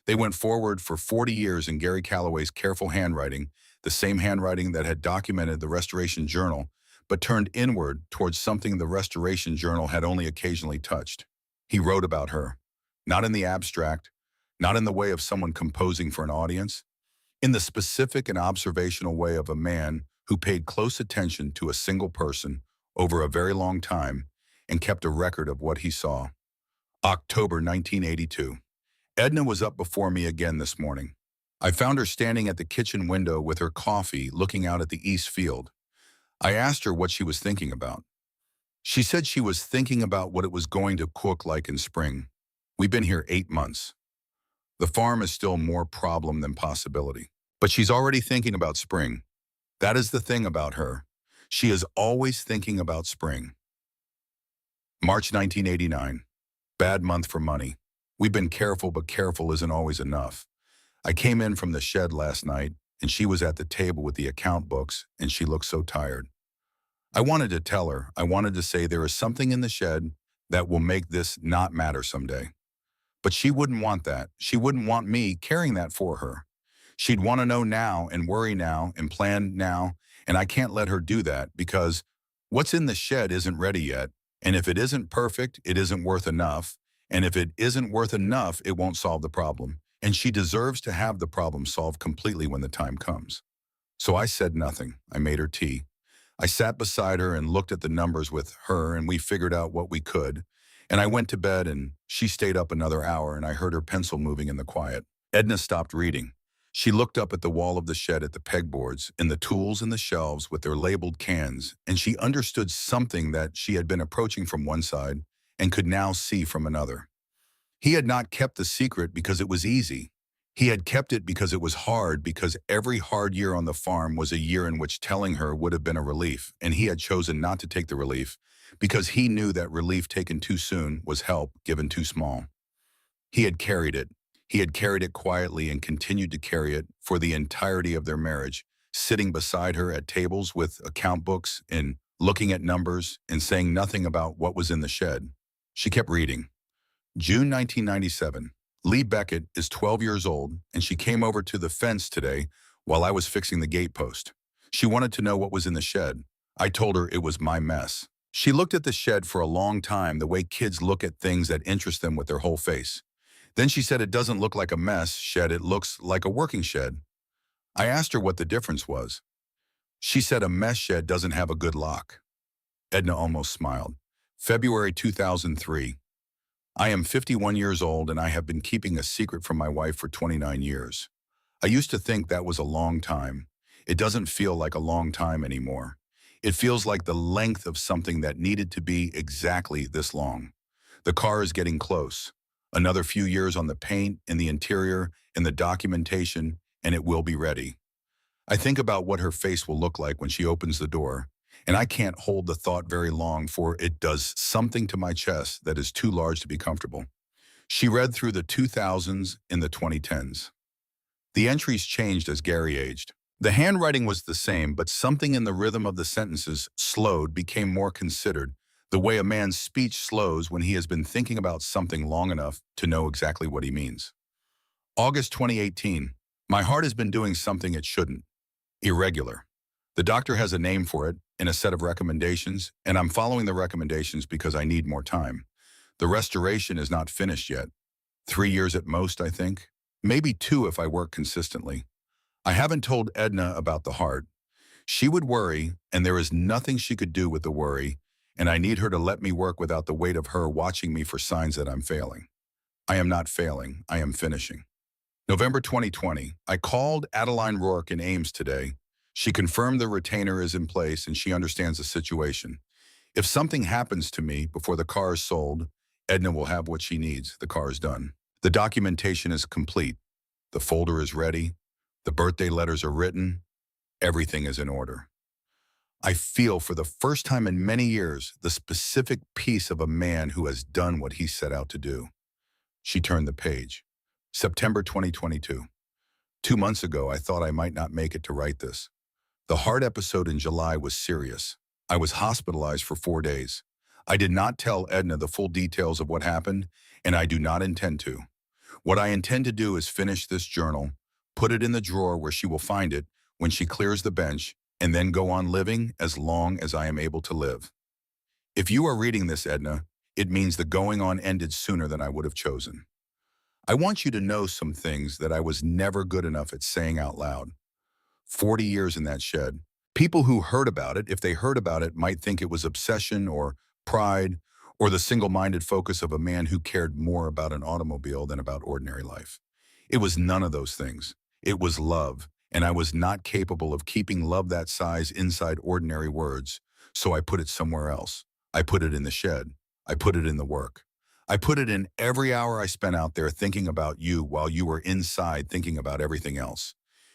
A: They went forward for 40 years in Gary Calloway's careful handwriting, the same handwriting that had documented the Restoration Journal, but turned inward towards something the Restoration Journal had only occasionally touched. He wrote about her, not in the abstract, not in the way of someone composing for an audience, in the specific and observational way of a man who paid close attention to a single person over a very long time and kept a record of what he saw. October 1982. Edna was up before me again this morning. I found her standing at the kitchen window with her coffee looking out at the east field. I asked her what she was thinking about. She said she was thinking about what it was going to cook like in spring. We've been here 8 months. The farm is still more problem than possibility. But she's already thinking about spring. That is the thing about her. She is always thinking about spring. March 1989. Bad month for money. We've been careful, but careful isn't always enough. I came in from the shed last night, and she was at the table with the account books, and she looked so tired. I wanted to tell her, I wanted to say there is something in the shed that will make this not matter someday. But she wouldn't want that. She wouldn't want me carrying that for her. She'd want to know now and worry now and plan now, and I can't let her do that because what's in the shed isn't ready yet, and if it isn't perfect, it isn't worth enough, and if it isn't worth enough, it won't solve the problem, and she deserves to have the problem solved completely when the time comes. So I said nothing. I made her tea. I sat beside her and looked at the numbers with her, and we figured out what we could, and I went to bed, and she stayed up another hour, and I heard her pencil moving in the quiet. Edna stopped reading. She looked up at the wall of the shed at the pegboards and the tools in the shelves with their labeled cans, and she understood something that she had been approaching from one side and could now see from another. He had not kept the secret because it was easy. He had kept it because it was hard, because every hard year on the farm was a year in which telling her would have been a relief, and he had chosen not to take the relief because he knew that relief taken too soon was help given too small. He had carried it. He had carried it quietly and continued to carry it for the entirety of their marriage, sitting beside her at tables with account books and looking at numbers and saying nothing about what was in the shed. She kept reading. June 1997. Lee Beckett is 12 years old, and she came over to the fence today while I was fixing the gate post. She wanted to know what was in the shed. I told her it was my mess. She looked at the shed for a long time, the way kids look at things that interest them with their whole face. Then she said it doesn't look like a mess shed, it looks like a working shed. I asked her what the difference was. She said a mess shed doesn't have a good lock. Edna almost smiled. February 2003. I am 51 years old and I have been keeping a secret from my wife for 29 years. I used to think that was a long time. It doesn't feel like a long time anymore. It feels like the length of something that needed to be exactly this long. The car is getting close. Another few years on the paint, in the interior, in the documentation, and it will be ready. I think about what her face will look like when she opens the door, and I can't hold the thought very long, for it does something to my chest that is too large to be comfortable. She read through the 2000s and the 2010s. The entries changed as Gary aged. The handwriting was the same, but something in the rhythm of the sentences slowed, became more considered, the way a man's speech slows when he has been thinking about something long enough to know exactly what he means. August 2018. My heart has been doing something it shouldn't. Irregular. The doctor has a name for it and a set of recommendations, and I'm following the recommendations because I need more time. The restoration is not finished yet. 3 years at most, I think. Maybe 2 if I work consistently. I haven't told Edna about the heart. She would worry, and there is nothing she could do with the worry, and I need her to let me work without the weight of her watching me for signs that I'm failing. I am not failing, I am finishing. November 2020, I called Adeline Rourke in Ames today. She confirmed the retainer is in place and she understands the situation. If something happens to me before the car is sold, Edna will have what she needs. The car is done. The documentation is complete. The folder is ready. The birthday letters are written. Everything is in order. I feel for the first time in many years the specific piece of a man who has done what he set out to do. She turned the page. September 2022. 2 months ago, I thought I might not make it to write this. The heart episode in July was serious. I was hospitalized for 4 days. I did not tell Edna the full details of what happened, and I do not intend to. What I intend to do is finish this journal, put it in the drawer where she will find it when she clears the bench, and then go on living as long as I am able to live. If you are reading this, Edna, it means the going on ended sooner than I would have chosen. I want you to know some things that I was never good enough at saying out loud. 40 years in that shed. People who heard about it, if they heard about it, might think it was obsession or pride or the single-minded focus of a man who cared more about an automobile than about ordinary life. It was none of those things. It was love, and I was not capable of keeping love that size inside ordinary words, so I put it somewhere else. I put it in the shed. I put it in the work. I put it in every hour I spent out there thinking about you while you were inside thinking about everything else.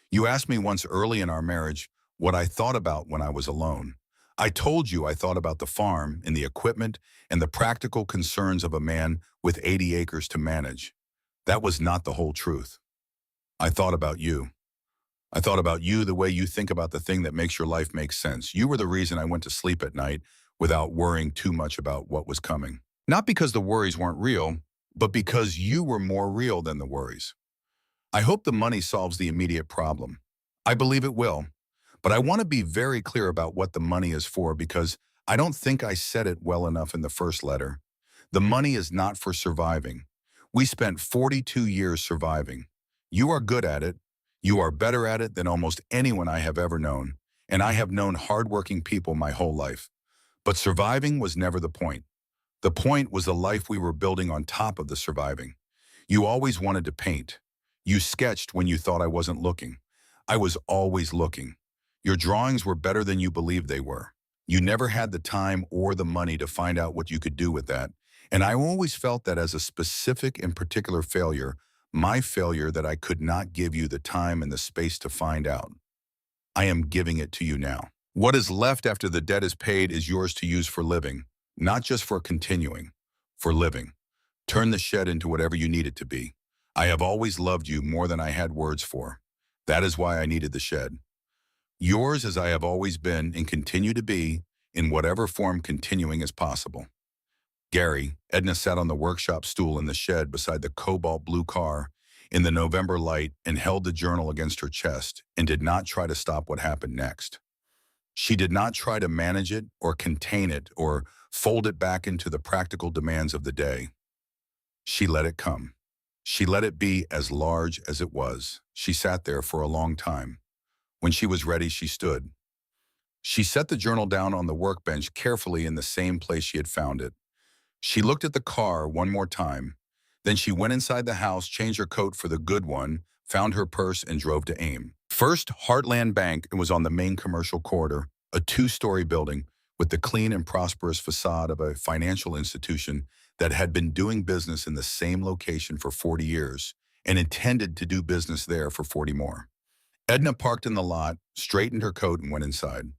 A: You asked me once early in our marriage what I thought about when I was alone. I told you I thought about the farm and the equipment and the practical concerns of a man with 80 acres to manage. That was not the whole truth. I thought about you. I thought about you the way you think about the thing that makes your life make sense. You were the reason I went to sleep at night without worrying too much about what was coming. Not because the worries weren't real, but because you were more real than the worries. I hope the money solves the immediate problem. I believe it will, but I want to be very clear about what the money is for because I don't think I said it well enough in the first letter. The money is not for surviving. We spent 42 years surviving. You are good at it. You are better at it than almost anyone I have ever known, and I have known hardworking people my whole life. But surviving was never the point. The point was the life we were building on top of the surviving. You always wanted to paint. You sketched when you thought I wasn't looking. I was always looking. Your drawings were better than you believed they were. You never had the time or the money to find out what you could do with that. And I always felt that as a specific and particular failure, my failure that I could not give you the time and the space to find out. I am giving it to you now. What is left after the debt is paid is yours to use for living, not just for continuing, for living. Turn the shed into whatever you need it to be. I have always loved you more than I had words for. That is why I needed the shed. Yours as I have always been and continue to be, in whatever form continuing is possible. Gary, Edna sat on the workshop stool in the shed beside the cobalt blue car in the November light and held the journal against her chest and did not try to stop what happened next. She did not try to manage it or contain it or fold it back into the practical demands of the day. She let it come. She let it be as large as it was. She sat there for a long time. When she was ready, she stood. She set the journal down on the workbench carefully in the same place she had found it. She looked at the car one more time. Then she went inside the house, changed her coat for the good one, found her purse, and drove to AIM. First, Heartland Bank was on the main commercial corridor, a 2-story building with the clean and prosperous facade of a financial institution that had been doing business in the same location for 40 years and intended to do business there for 40 more. Edna parked in the lot, straightened her coat, and went inside.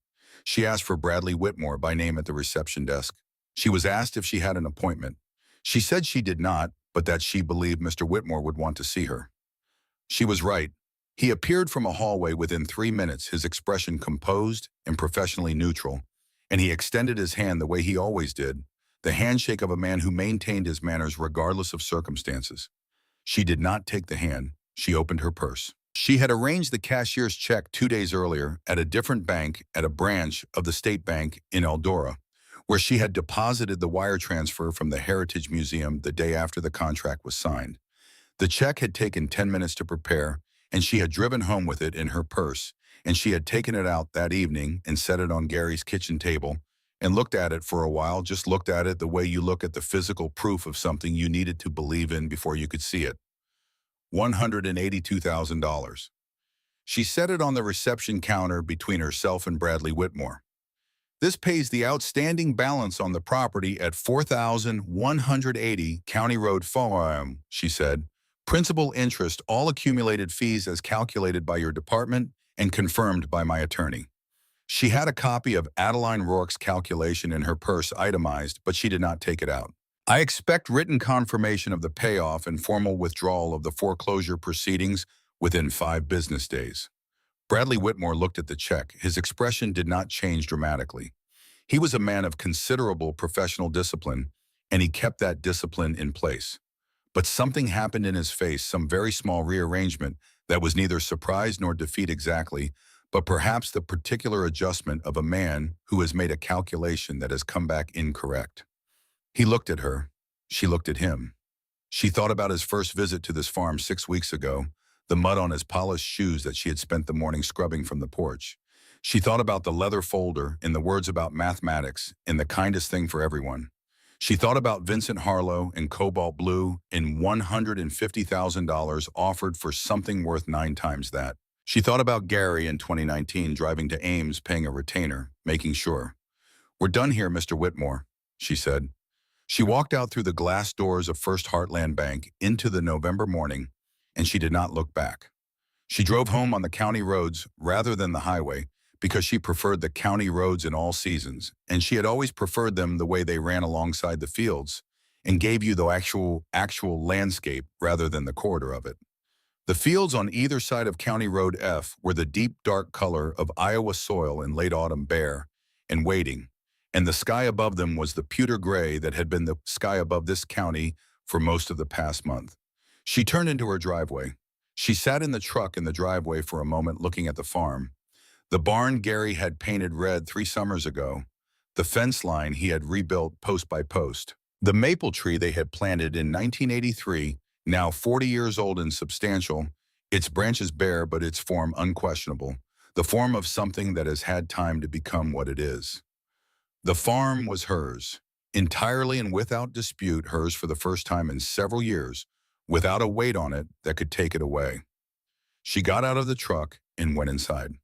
A: She asked for Bradley Whitmore by name at the reception desk. She was asked if she had an appointment. She said she did not, but that she believed Mr. Whitmore would want to see her. She was right. He appeared from a hallway within 3 minutes, his expression composed and professionally neutral, and he extended his hand the way he always did, the handshake of a man who maintained his manners regardless of circumstances. She did not take the hand. She opened her purse. She had arranged the cashier's check 2 days earlier at a different bank at a branch of the State Bank in Eldora, where she had deposited the wire transfer from the Heritage Museum the day after the contract was signed. The check had taken 10 minutes to prepare, and she had driven home with it in her purse, and she had taken it out that evening and set it on Gary's kitchen table and looked at it for a while, just looked at it the way you look at the physical proof of something you needed to believe in before you could see it. $182,000. She set it on the reception counter between herself and Bradley Whitmore. This pays the outstanding balance on the property at 4,180 County Road Farm, she said. Principal interest, all accumulated fees as calculated by your department and confirmed by my attorney. She had a copy of Adeline Rourke's calculation in her purse itemized, but she did not take it out. I expect written confirmation of the payoff and formal withdrawal of the foreclosure proceedings within 5 business days. Bradley Whitmore looked at the check. His expression did not change dramatically. He was a man of considerable professional discipline, and he kept that discipline in place. But something happened in his face, some very small rearrangement that was neither surprise nor defeat exactly, but perhaps the particular adjustment of a man who has made a calculation that has come back incorrect. He looked at her. She looked at him. She thought about his first visit to this farm 6 weeks ago, the mud on his polished shoes that she had spent the morning scrubbing from the porch. She thought about the leather folder and the words about mathematics and the kindest thing for everyone. She thought about Vincent Harlow and Cobalt Blue and $150,000 offered for something worth 9 times that. She thought about Gary in 2019 driving to Ames paying a retainer, making sure. "We're done here, Mr. Whitmore," she said. She walked out through the glass doors of First Heartland Bank into the November morning, and she did not look back. She drove home on the county roads rather than the highway because she preferred the county roads in all seasons, and she had always preferred them the way they ran alongside the fields and gave you the actual landscape rather than the corridor of it. The fields on either side of County Road F were the deep dark color of Iowa soil in late autumn, bare and waiting, and the sky above them was the pewter gray that had been the sky above this county for most of the past month. She turned into her driveway. She sat in the truck in the driveway for a moment looking at the farm. The barn Gary had painted red 3 summers ago. The fence line he had rebuilt post by post. The maple tree they had planted in 1983, now 40 years old and substantial, its branches bare but its form unquestionable, the form of something that has had time to become what it is. The farm was hers, entirely and without dispute hers for the first time in several years, without a weight on it that could take it away. She got out of the truck and went inside.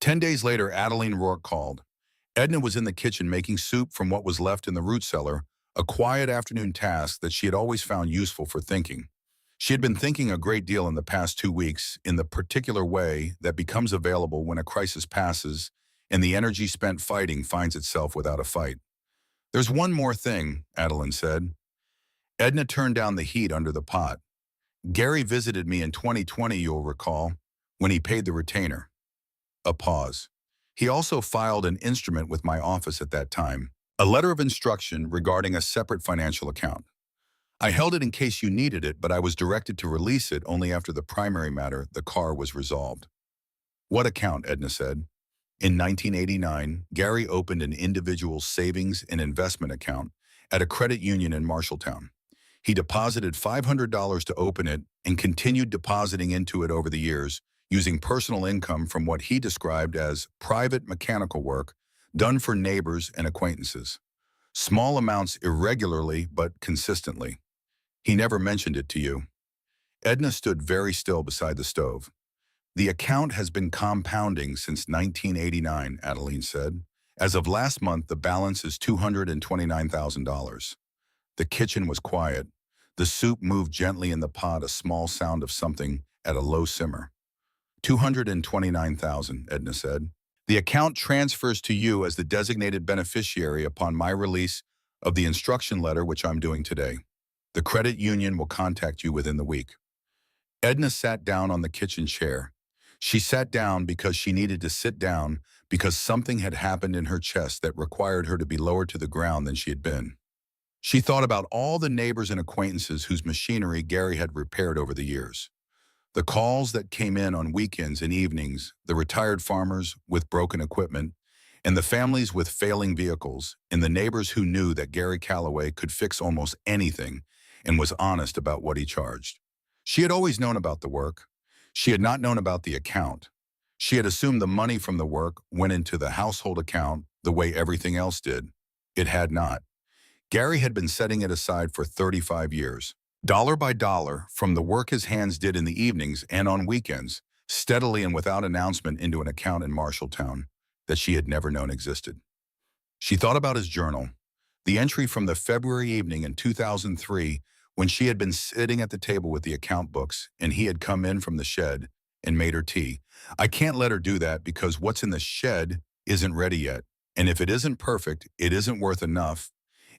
A: 10 days later, Adeline Rourke called. Edna was in the kitchen making soup from what was left in the root cellar, a quiet afternoon task that she had always found useful for thinking. She had been thinking a great deal in the past 2 weeks in the particular way that becomes available when a crisis passes and the energy spent fighting finds itself without a fight. "There's one more thing," Adeline said. Edna turned down the heat under the pot. "Gary visited me in 2020, you'll recall, when he paid the retainer." A pause. "He also filed an instrument with my office at that time, a letter of instruction regarding a separate financial account. I held it in case you needed it, but I was directed to release it only after the primary matter, the car, was resolved." "What account?" Edna said. In 1989, Gary opened an individual savings and investment account at a credit union in Marshalltown. He deposited $500 to open it and continued depositing into it over the years, using personal income from what he described as private mechanical work done for neighbors and acquaintances. Small amounts irregularly but consistently. He never mentioned it to you. Edna stood very still beside the stove. "The account has been compounding since 1989, Adeline said. As of last month, the balance is $229,000. The kitchen was quiet. The soup moved gently in the pot, a small sound of something at a low simmer. $229,000, Edna said. "The account transfers to you as the designated beneficiary upon my release of the instruction letter, which I'm doing today. The credit union will contact you within the week." Edna sat down on the kitchen chair. She sat down because she needed to sit down because something had happened in her chest that required her to be lower to the ground than she had been. She thought about all the neighbors and acquaintances whose machinery Gary had repaired over the years. The calls that came in on weekends and evenings, the retired farmers with broken equipment, and the families with failing vehicles, and the neighbors who knew that Gary Calloway could fix almost anything and was honest about what he charged. She had always known about the work. She had not known about the account. She had assumed the money from the work went into the household account the way everything else did. It had not. Gary had been setting it aside for 35 years. Dollar by dollar, from the work his hands did in the evenings and on weekends, steadily and without announcement into an account in Marshalltown that she had never known existed. She thought about his journal, the entry from the February evening in 2003 when she had been sitting at the table with the account books and he had come in from the shed and made her tea. I can't let her do that because what's in the shed isn't ready yet. And if it isn't perfect, it isn't worth enough.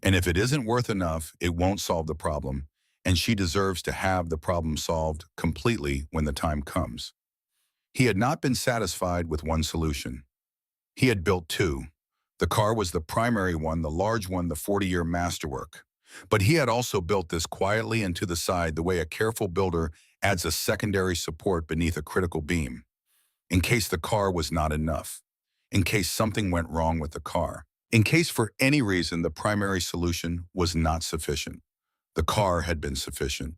A: And if it isn't worth enough, it won't solve the problem. And she deserves to have the problem solved completely when the time comes. He had not been satisfied with one solution. He had built two. The car was the primary one, the large one, the 40-year masterwork. But he had also built this quietly and to the side the way a careful builder adds a secondary support beneath a critical beam, in case the car was not enough, in case something went wrong with the car, in case for any reason the primary solution was not sufficient. The car had been sufficient.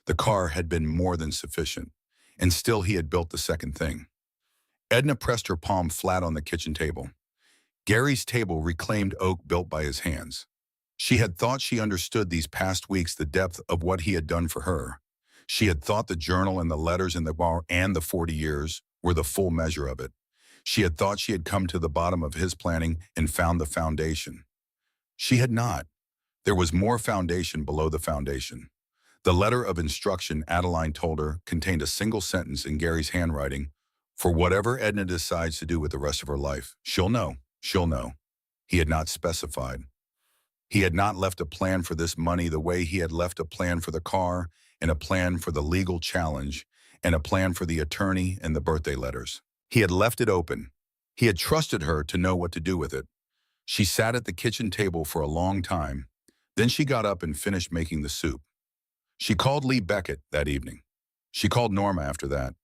A: The car had been more than sufficient. And still he had built the second thing. Edna pressed her palm flat on the kitchen table. Gary's table reclaimed oak built by his hands. She had thought she understood these past weeks the depth of what he had done for her. She had thought the journal and the letters in the bar and the 40 years were the full measure of it. She had thought she had come to the bottom of his planning and found the foundation. She had not. There was more foundation below the foundation. The letter of instruction Adeline told her contained a single sentence in Gary's handwriting. For whatever Edna decides to do with the rest of her life, she'll know. She'll know. He had not specified. He had not left a plan for this money the way he had left a plan for the car and a plan for the legal challenge and a plan for the attorney and the birthday letters. He had left it open. He had trusted her to know what to do with it. She sat at the kitchen table for a long time. Then she got up and finished making the soup. She called Lee Beckett that evening. She called Norma after that.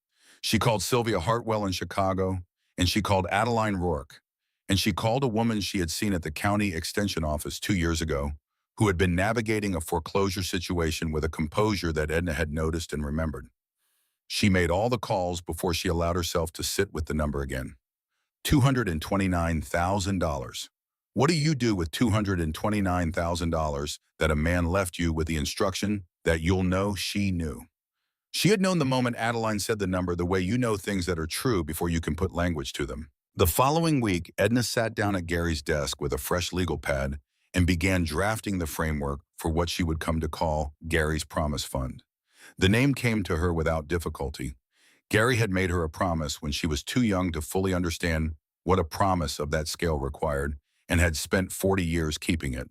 A: She called Sylvia Hartwell in Chicago, and she called Adeline Rourke. And she called a woman she had seen at the county extension office 2 years ago, who had been navigating a foreclosure situation with a composure that Edna had noticed and remembered. She made all the calls before she allowed herself to sit with the number again. $229,000. What do you do with $229,000 that a man left you with the instruction that you'll know she knew? She had known the moment Adeline said the number the way you know things that are true before you can put language to them. The following week, Edna sat down at Gary's desk with a fresh legal pad and began drafting the framework for what she would come to call Gary's Promise Fund. The name came to her without difficulty. Gary had made her a promise when she was too young to fully understand what a promise of that scale required and had spent 40 years keeping it.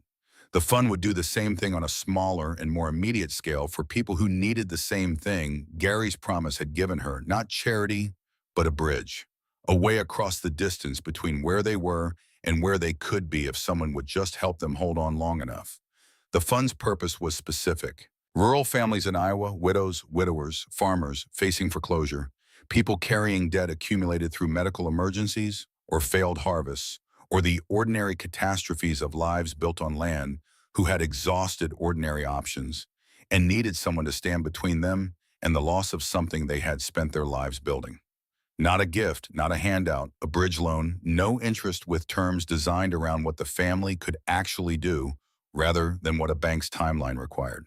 A: The fund would do the same thing on a smaller and more immediate scale for people who needed the same thing Gary's promise had given her, not charity, but a bridge. A way across the distance between where they were and where they could be if someone would just help them hold on long enough. The fund's purpose was specific. Rural families in Iowa, widows, widowers, farmers facing foreclosure, people carrying debt accumulated through medical emergencies or failed harvests, or the ordinary catastrophes of lives built on land who had exhausted ordinary options and needed someone to stand between them and the loss of something they had spent their lives building. Not a gift, not a handout, a bridge loan, no interest with terms designed around what the family could actually do rather than what a bank's timeline required.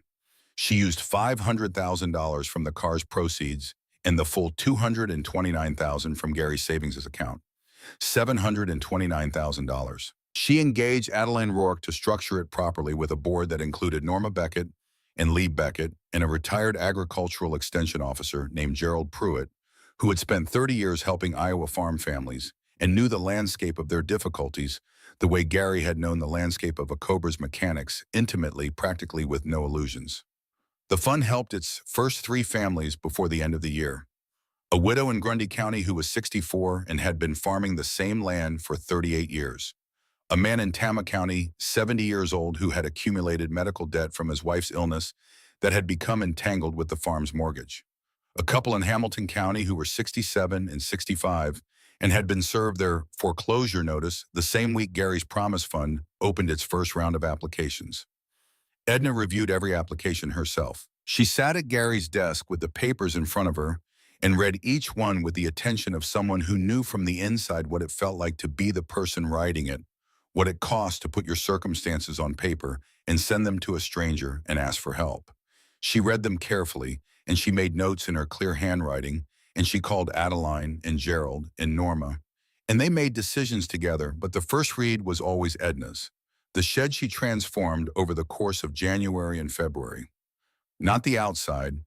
A: She used $500,000 from the car's proceeds and the full $229,000 from Gary's savings account. $729,000. She engaged Adeline Rourke to structure it properly with a board that included Norma Beckett and Lee Beckett and a retired agricultural extension officer named Gerald Pruitt, who had spent 30 years helping Iowa farm families and knew the landscape of their difficulties the way Gary had known the landscape of a Cobra's mechanics intimately, practically with no illusions. The fund helped its first 3 families before the end of the year. A widow in Grundy County who was 64 and had been farming the same land for 38 years. A man in Tama County, 70 years old, who had accumulated medical debt from his wife's illness that had become entangled with the farm's mortgage. A couple in Hamilton County who were 67 and 65 and had been served their foreclosure notice the same week Gary's Promise Fund opened its first round of applications. Edna reviewed every application herself. She sat at Gary's desk with the papers in front of her and read each one with the attention of someone who knew from the inside what it felt like to be the person writing it, what it costs to put your circumstances on paper and send them to a stranger and ask for help. She read them carefully, and she made notes in her clear handwriting, and she called Adeline and Gerald and Norma, and they made decisions together, but the first read was always Edna's. The shed she transformed over the course of January and February. Not the outside.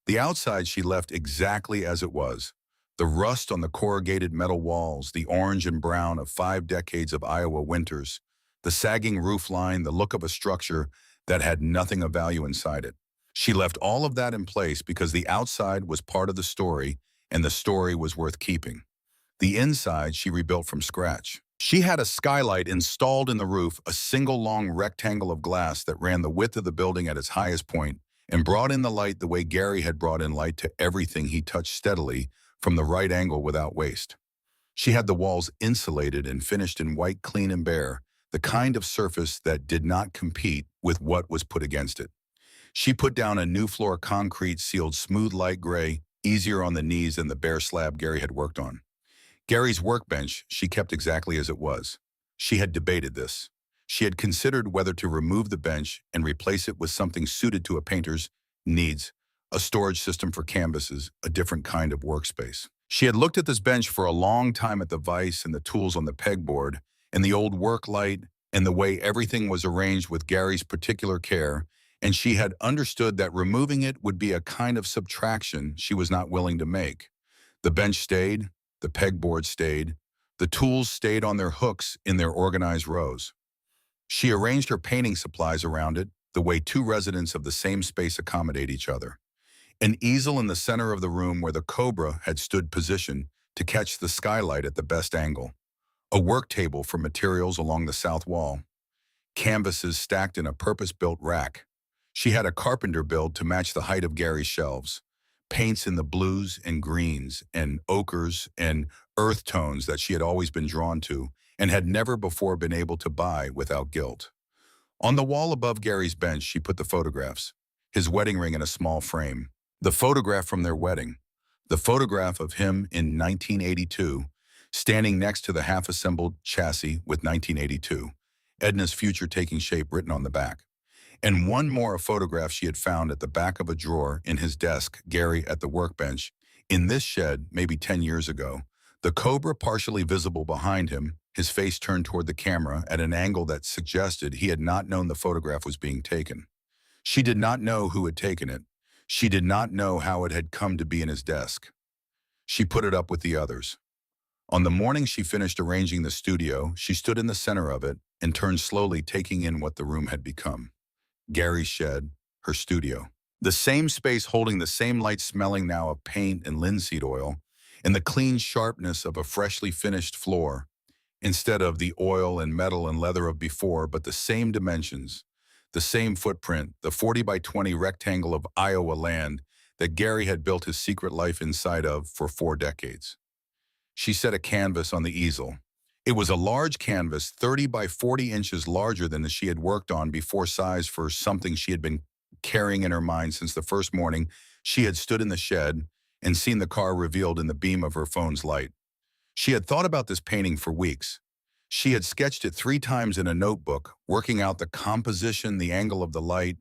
A: The outside she left exactly as it was. The rust on the corrugated metal walls, the orange and brown of 5 decades of Iowa winters, the sagging roof line, the look of a structure that had nothing of value inside it. She left all of that in place because the outside was part of the story and the story was worth keeping. The inside she rebuilt from scratch. She had a skylight installed in the roof, a single long rectangle of glass that ran the width of the building at its highest point and brought in the light the way Gary had brought in light to everything he touched steadily from the right angle without waste. She had the walls insulated and finished in white, clean and bare, the kind of surface that did not compete with what was put against it. She put down a new floor concrete sealed smooth light gray, easier on the knees than the bare slab Gary had worked on. Gary's workbench she kept exactly as it was. She had debated this. She had considered whether to remove the bench and replace it with something suited to a painter's needs, a storage system for canvases, a different kind of workspace. She had looked at this bench for a long time at the vise and the tools on the pegboard, and the old work light, and the way everything was arranged with Gary's particular care, and she had understood that removing it would be a kind of subtraction she was not willing to make. The bench stayed, the pegboard stayed, the tools stayed on their hooks in their organized rows. She arranged her painting supplies around it, the way 2 residents of the same space accommodate each other. An easel in the center of the room where the cobra had stood positioned to catch the skylight at the best angle. A work table for materials along the south wall. Canvases stacked in a purpose-built rack. She had a carpenter build to match the height of Gary's shelves. Paints in the blues and greens and ochres and earth tones that she had always been drawn to and had never before been able to buy without guilt. On the wall above Gary's bench, she put the photographs. His wedding ring in a small frame. The photograph from their wedding. The photograph of him in 1982, standing next to the half-assembled chassis with 1982. Edna's future taking shape written on the back. And one more photograph she had found at the back of a drawer in his desk, Gary at the workbench, in this shed maybe 10 years ago. The cobra partially visible behind him, his face turned toward the camera at an angle that suggested he had not known the photograph was being taken. She did not know who had taken it. She did not know how it had come to be in his desk. She put it up with the others. On the morning she finished arranging the studio, she stood in the center of it and turned slowly, taking in what the room had become. Gary's shed, her studio. The same space holding the same light, smelling now of paint and linseed oil, and the clean sharpness of a freshly finished floor, instead of the oil and metal and leather of before, but the same dimensions, the same footprint, the 40 by 20 rectangle of Iowa land that Gary had built his secret life inside of for 4 decades. She set a canvas on the easel. It was a large canvas, 30 by 40 inches larger than the she had worked on before, size for something she had been carrying in her mind since the first morning she had stood in the shed and seen the car revealed in the beam of her phone's light. She had thought about this painting for weeks. She had sketched it 3 times in a notebook, working out the composition, the angle of the light,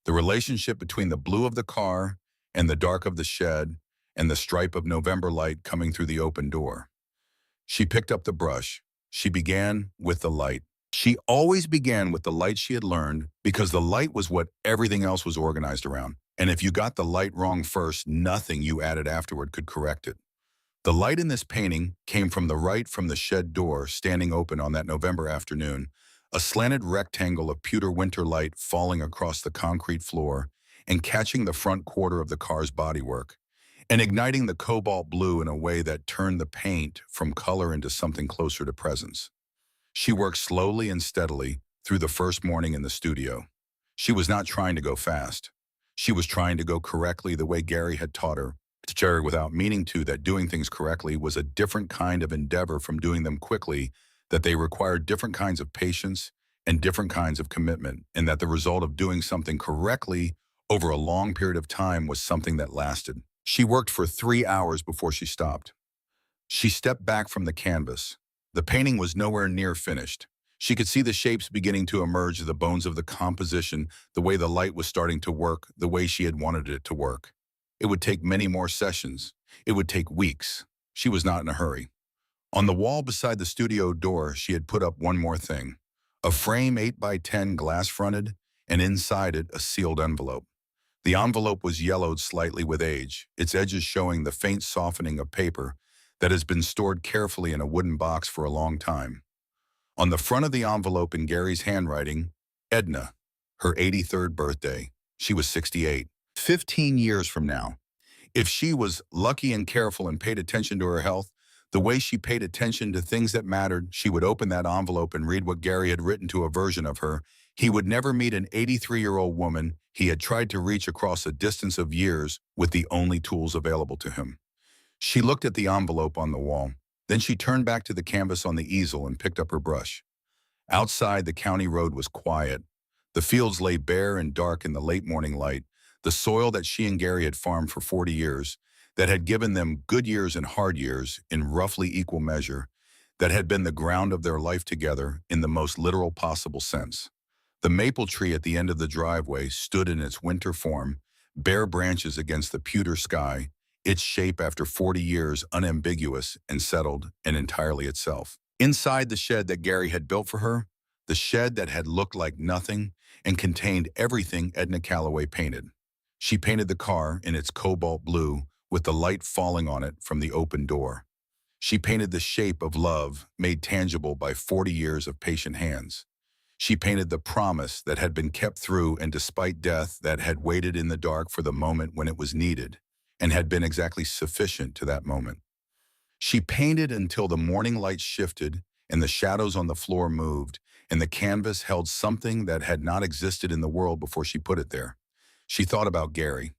A: the relationship between the blue of the car and the dark of the shed, and the stripe of November light coming through the open door. She picked up the brush. She began with the light. She always began with the light she had learned because the light was what everything else was organized around. And if you got the light wrong first, nothing you added afterward could correct it. The light in this painting came from the right, from the shed door standing open on that November afternoon, a slanted rectangle of pewter winter light falling across the concrete floor and catching the front quarter of the car's bodywork, and igniting the cobalt blue in a way that turned the paint from color into something closer to presence. She worked slowly and steadily through the first morning in the studio. She was not trying to go fast. She was trying to go correctly the way Gary had taught her, without meaning to, that doing things correctly was a different kind of endeavor from doing them quickly, that they required different kinds of patience and different kinds of commitment, and that the result of doing something correctly over a long period of time was something that lasted. She worked for 3 hours before she stopped. She stepped back from the canvas. The painting was nowhere near finished. She could see the shapes beginning to emerge, the bones of the composition, the way the light was starting to work, the way she had wanted it to work. It would take many more sessions. It would take weeks. She was not in a hurry. On the wall beside the studio door, she had put up one more thing. A frame 8 by 10 glass-fronted, and inside it a sealed envelope. The envelope was yellowed slightly with age, its edges showing the faint softening of paper that has been stored carefully in a wooden box for a long time. On the front of the envelope in Gary's handwriting, Edna, her 83rd birthday. She was 68. 15 years from now. If she was lucky and careful and paid attention to her health, the way she paid attention to things that mattered, she would open that envelope and read what Gary had written to a version of her. He would never meet an 83-year-old woman he had tried to reach across a distance of years with the only tools available to him. She looked at the envelope on the wall. Then she turned back to the canvas on the easel and picked up her brush. Outside, the county road was quiet. The fields lay bare and dark in the late morning light. The soil that she and Gary had farmed for 40 years, that had given them good years and hard years in roughly equal measure, that had been the ground of their life together in the most literal possible sense. The maple tree at the end of the driveway stood in its winter form, bare branches against the pewter sky, its shape after 40 years unambiguous and settled and entirely itself. Inside the shed that Gary had built for her, the shed that had looked like nothing and contained everything Edna Calloway painted. She painted the car in its cobalt blue with the light falling on it from the open door. She painted the shape of love made tangible by 40 years of patient hands. She painted the promise that had been kept through and despite death that had waited in the dark for the moment when it was needed and had been exactly sufficient to that moment. She painted until the morning light shifted and the shadows on the floor moved and the canvas held something that had not existed in the world before she put it there. She thought about Gary.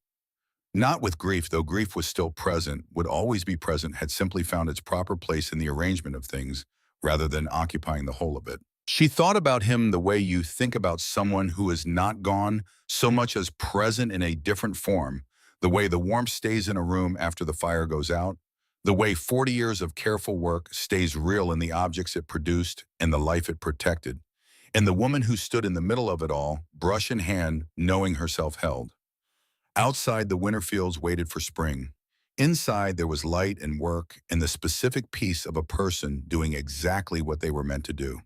A: Not with grief, though grief was still present, would always be present, had simply found its proper place in the arrangement of things rather than occupying the whole of it. She thought about him the way you think about someone who is not gone so much as present in a different form, the way the warmth stays in a room after the fire goes out, the way 40 years of careful work stays real in the objects it produced and the life it protected, and the woman who stood in the middle of it all, brush in hand, knowing herself held. Outside, the winter fields waited for spring. Inside, there was light and work and the specific peace of a person doing exactly what they were meant to do.